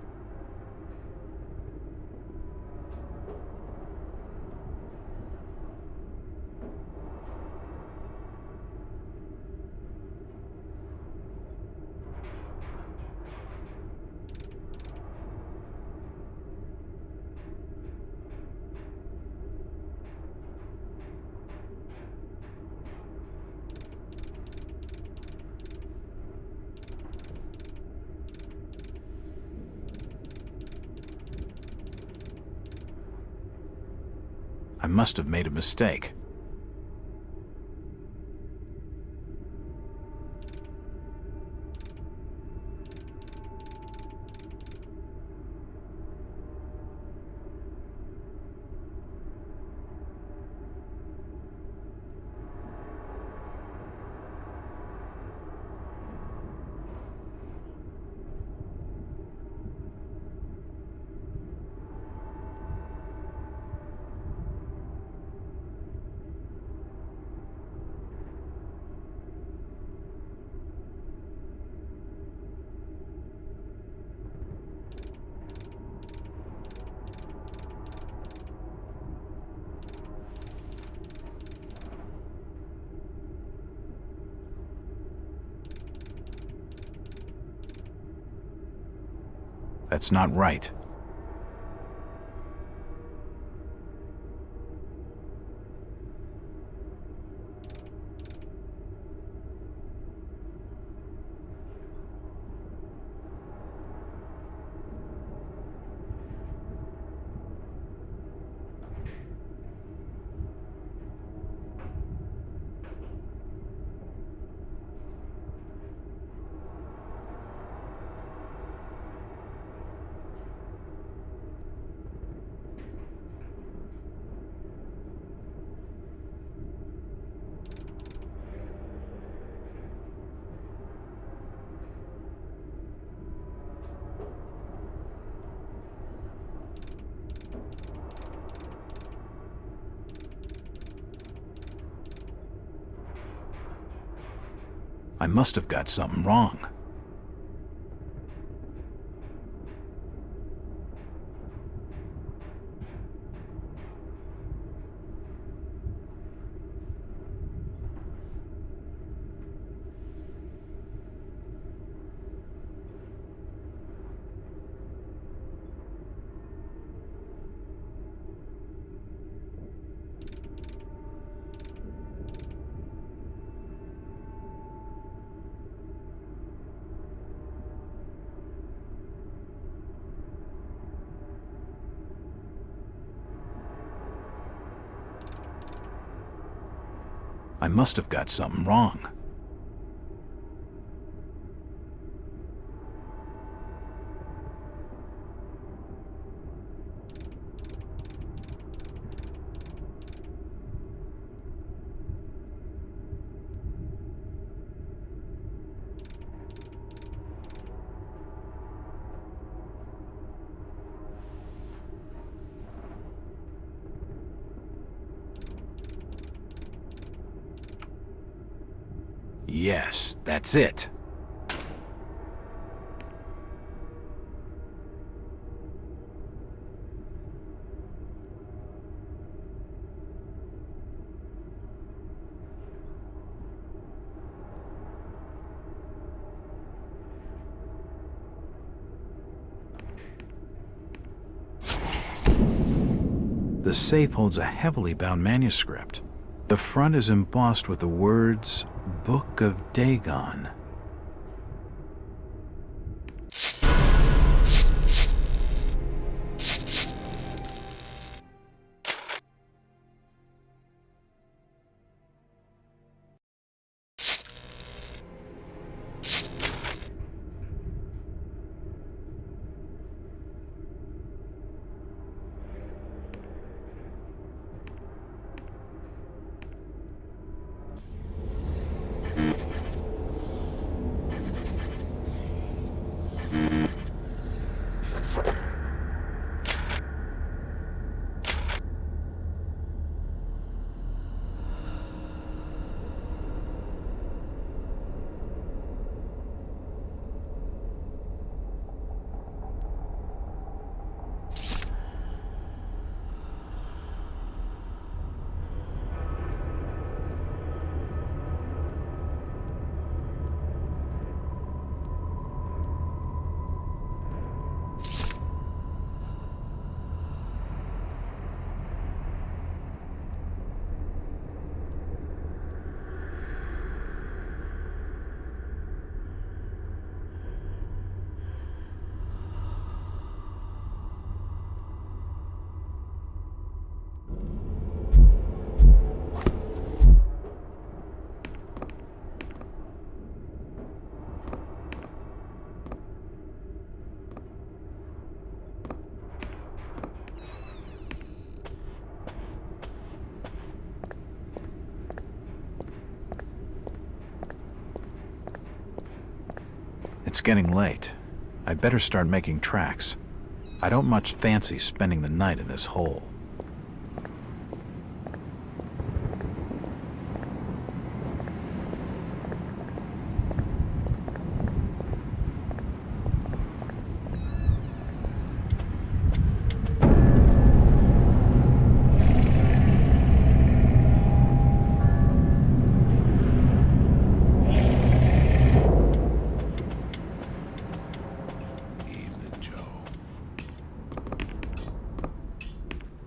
I must have made a mistake. That's not right. I must have got something wrong. I must have got something wrong. Yes, that's it. The safe holds a heavily bound manuscript. The front is embossed with the words, Book of Dagon. getting late. I'd better start making tracks. I don't much fancy spending the night in this hole.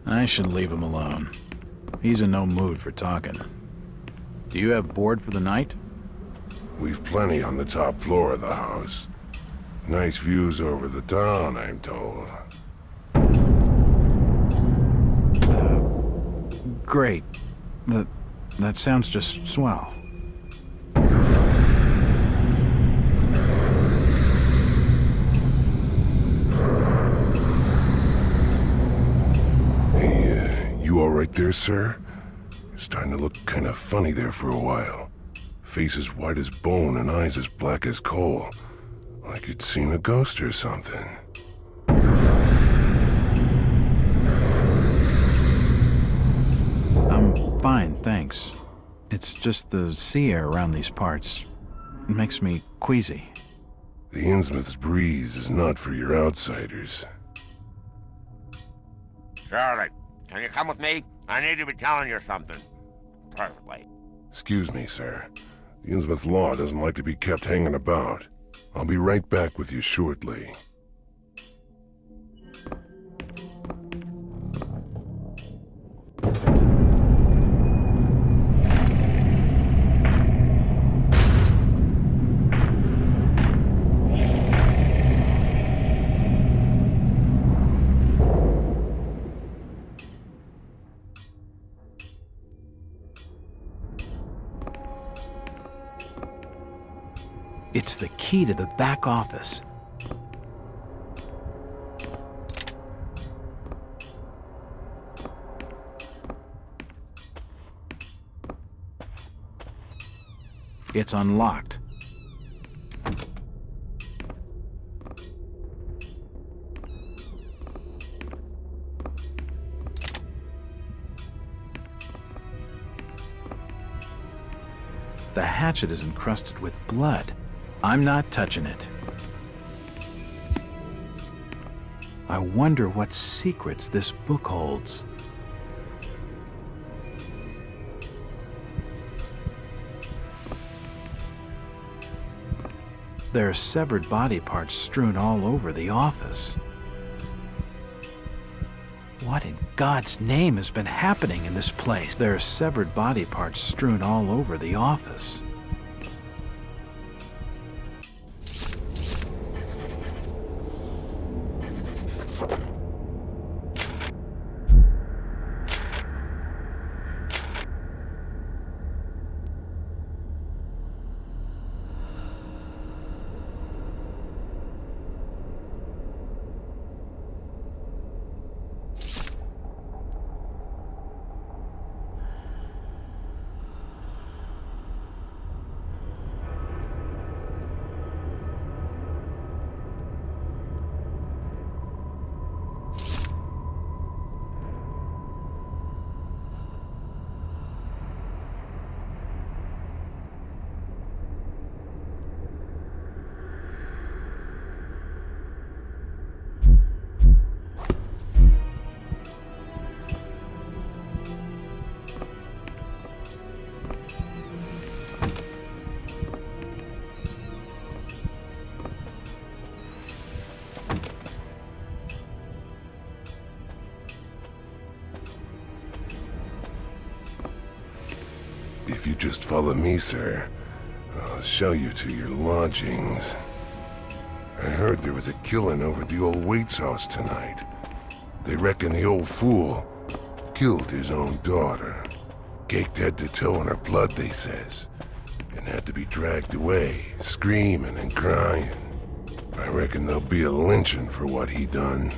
I should leave him alone. He's in no mood for talking. Do you have board for the night? We've plenty on the top floor of the house. Nice views over the town, I'm told. Great. That sounds just swell. You all right there, sir? You're starting to look kind of funny there for a while. Face as white as bone and eyes as black as coal. Like you'd seen a ghost or something. I'm fine, thanks. It's just the sea air around these parts. It makes me queasy. The Innsmouth's breeze is not for your outsiders. Charlie, can you come with me? I need to be telling you something. Perfectly. Excuse me, sir. The Innsmouth law doesn't like to be kept hanging about. I'll be right back with you shortly. It's the key to the back office. It's unlocked. The hatchet is encrusted with blood. I'm not touching it. I wonder what secrets this book holds. There are severed body parts strewn all over the office. What in God's name has been happening in this place? There are severed body parts strewn all over the office. If you just follow me, sir, I'll show you to your lodgings. I heard there was a killing over at the old Waits house tonight. They reckon the old fool killed his own daughter. Caked head to toe in her blood, they says, and had to be dragged away, screaming and crying. I reckon there'll be a lynching for what he done.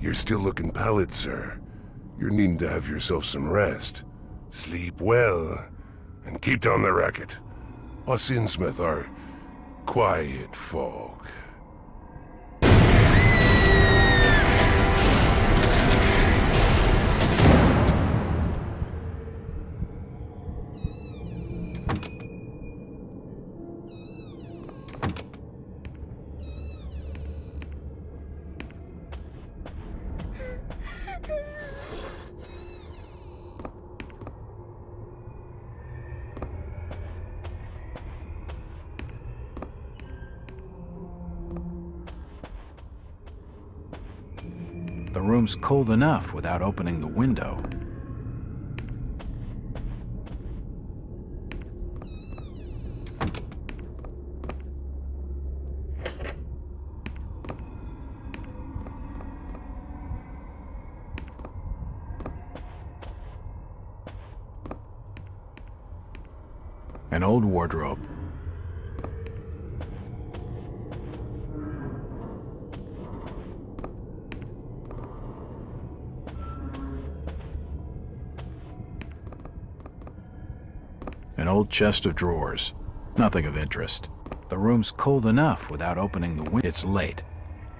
You're still looking pallid, sir. You're needing to have yourself some rest. Sleep well, and keep down the racket. Us Innsmouth are quiet folk. The room's cold enough without opening the window. An old wardrobe. An old chest of drawers. Nothing of interest. The room's cold enough without opening the window. It's late.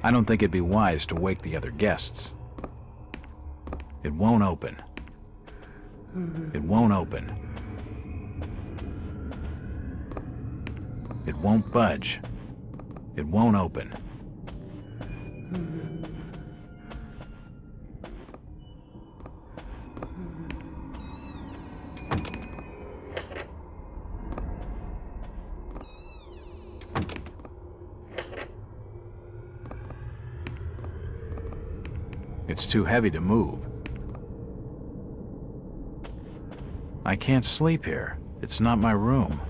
I don't think it'd be wise to wake the other guests. It won't open. It won't open. It won't budge. It won't open. It's too heavy to move. I can't sleep here. It's not my room.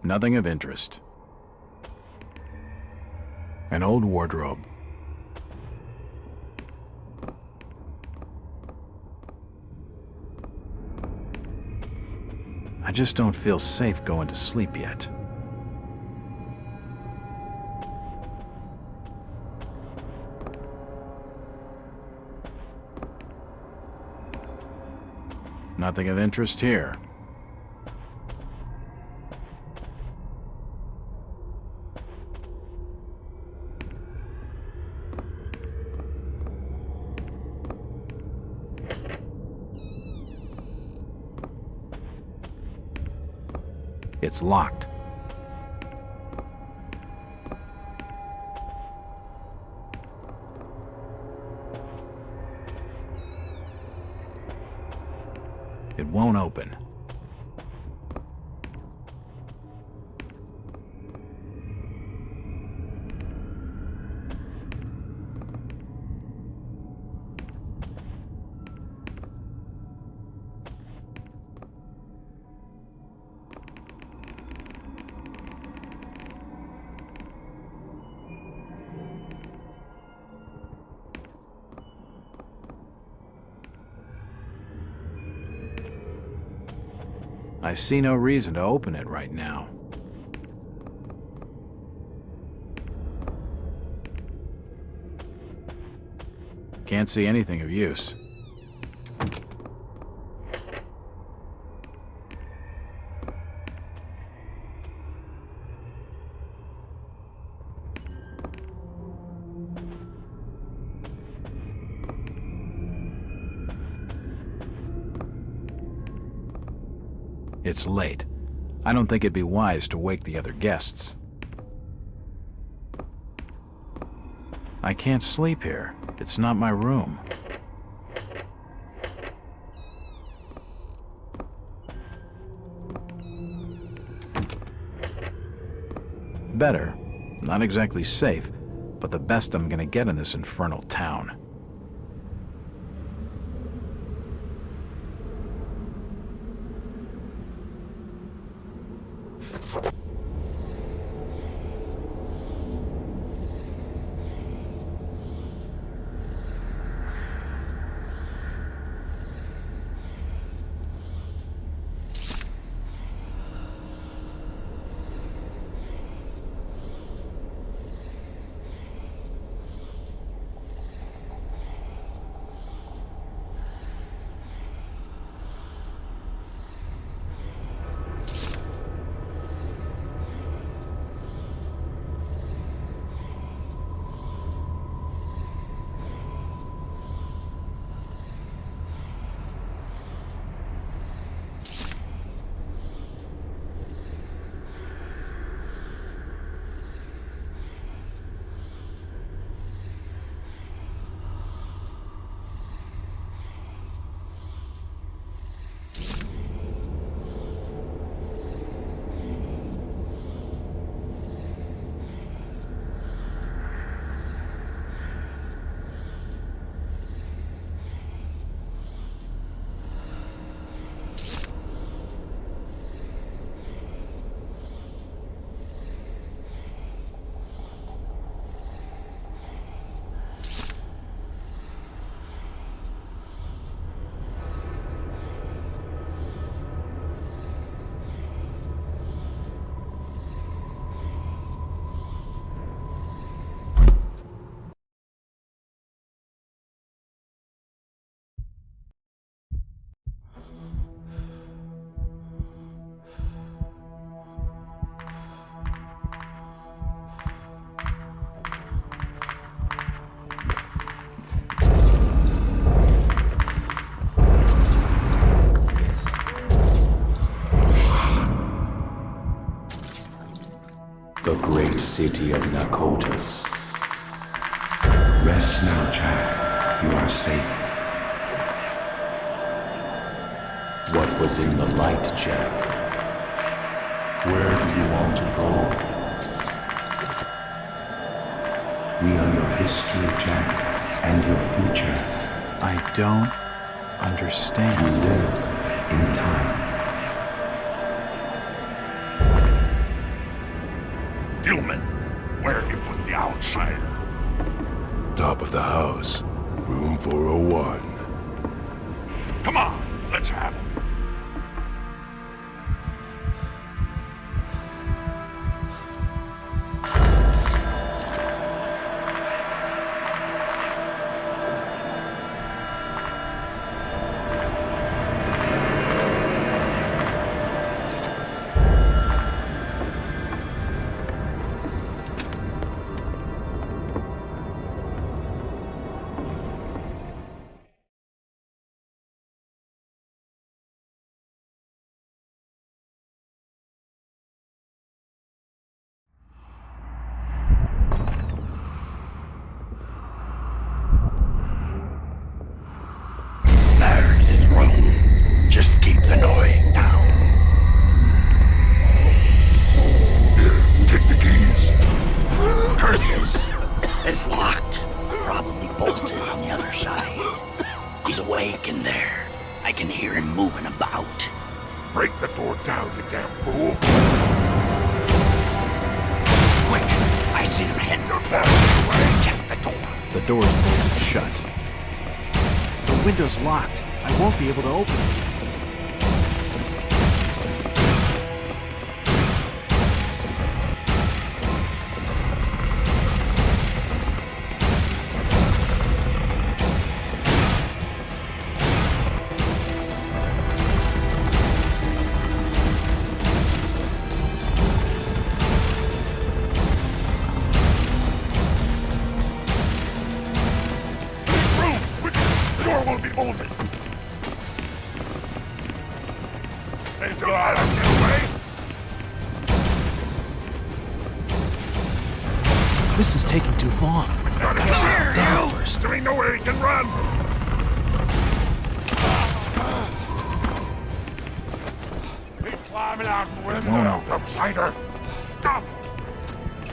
Nothing of interest. An old wardrobe. I just don't feel safe going to sleep yet. Nothing of interest here. It's locked. It won't open. I see no reason to open it right now. Can't see anything of use. It's late. I don't think it'd be wise to wake the other guests. I can't sleep here. It's not my room. Better. Not exactly safe, but the best I'm gonna get in this infernal town. The great city of Nakotas. Rest now, Jack. You are safe. What was in the light, Jack? Where do you want to go? We are your history, Jack, and your future. I don't understand. You live in time. Human, where have you put the outsider? Top of the house, room 401. Come on, let's have him. Just keep the noise down. Here, take the keys. Curtis! It's locked. Probably bolted on the other side. He's awake in there. I can hear him moving about. Break the door down, you damn fool. Quick! I see him head for Check the door. The door's bolted shut. The window's locked. I won't be able to open it. The door won't be open. Hey, God! This is taking too long. I've got to slow down first. There ain't no way he can run! He's climbing out the window. won't open. Outsider! Stop!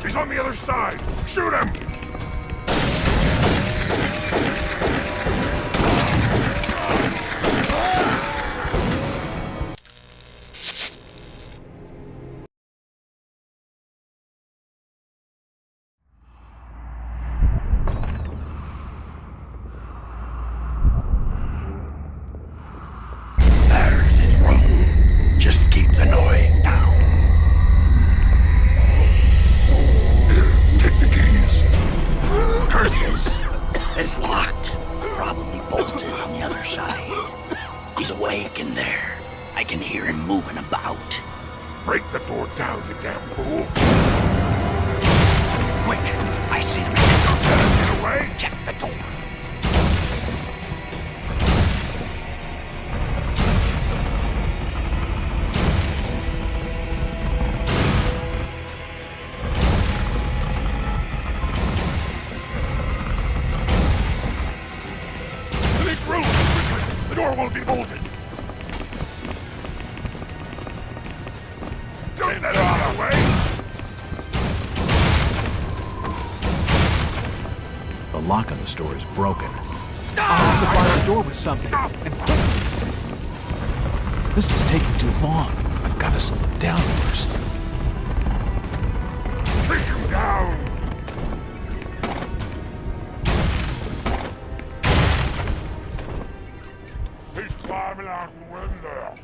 He's on the other side! Shoot him! Just keep the noise down. Take the keys. Curtis! It's locked. Probably bolted on the other side. He's awake in there. I can hear him moving about. Break the door down, you damn fool! Quick! I see him. Get away! Check the door. The door won't be bolted! Don't let him get away! The lock on the store is broken. I'll have to bar the door with something. Stop. And quickly. This is taking too long. I've got to slow it down first. Take him down! He's climbing out the window.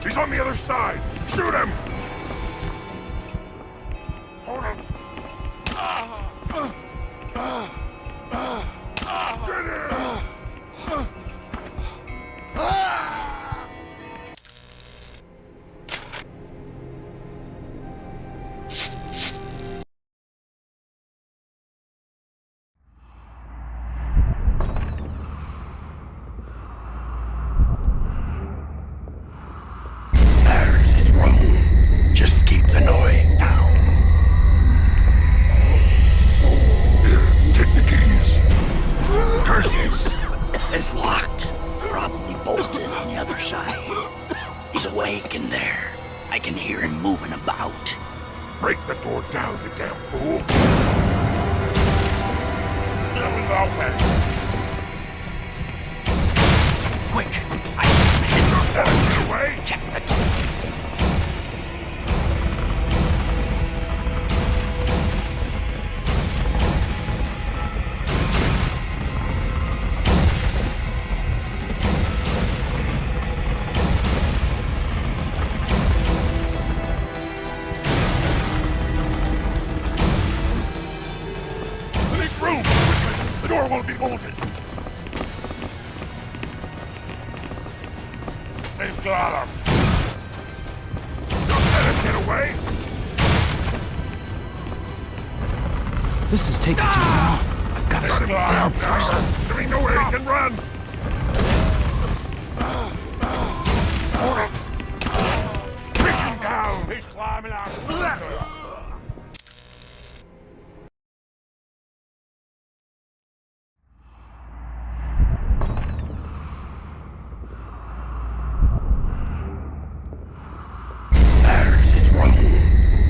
He's on the other side! Shoot him! Hold him! Get him! Just keep the noise down. Take the keys. Curtis! It's locked. Probably bolted on the other side. He's awake in there. I can hear him moving about. Break the door down, you damn fool! It was open! Quick! I see him heading Get away! Check the door. Finish room! The door won't be bolted! They've got him! Don't let him get away! This is taking too long. I've got to slow it down first. There ain't no way he can run! Hold it! Take him down! He's climbing out the window!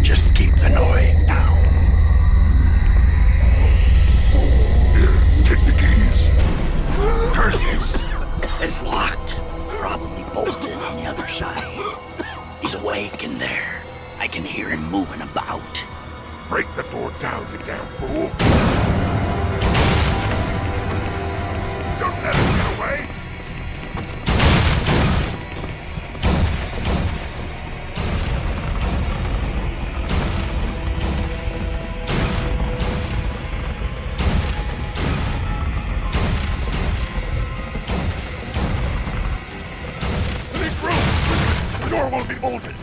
Just keep the noise down. Take the keys. Curtis! It's locked. Probably bolted on the other side. He's awake in there. I can hear him moving about. Break the door down, you damn fool! Don't let him get away! Finish room! The door won't be bolted!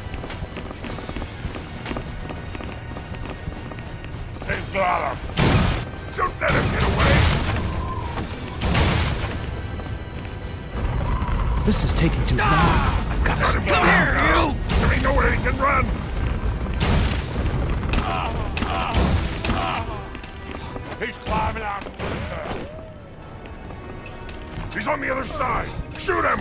They've got him! Don't let him get away! This is taking too long. I've Gotta stay Come here, you! There ain't nowhere he can run! He's climbing out the window. He's on the other side! Shoot him!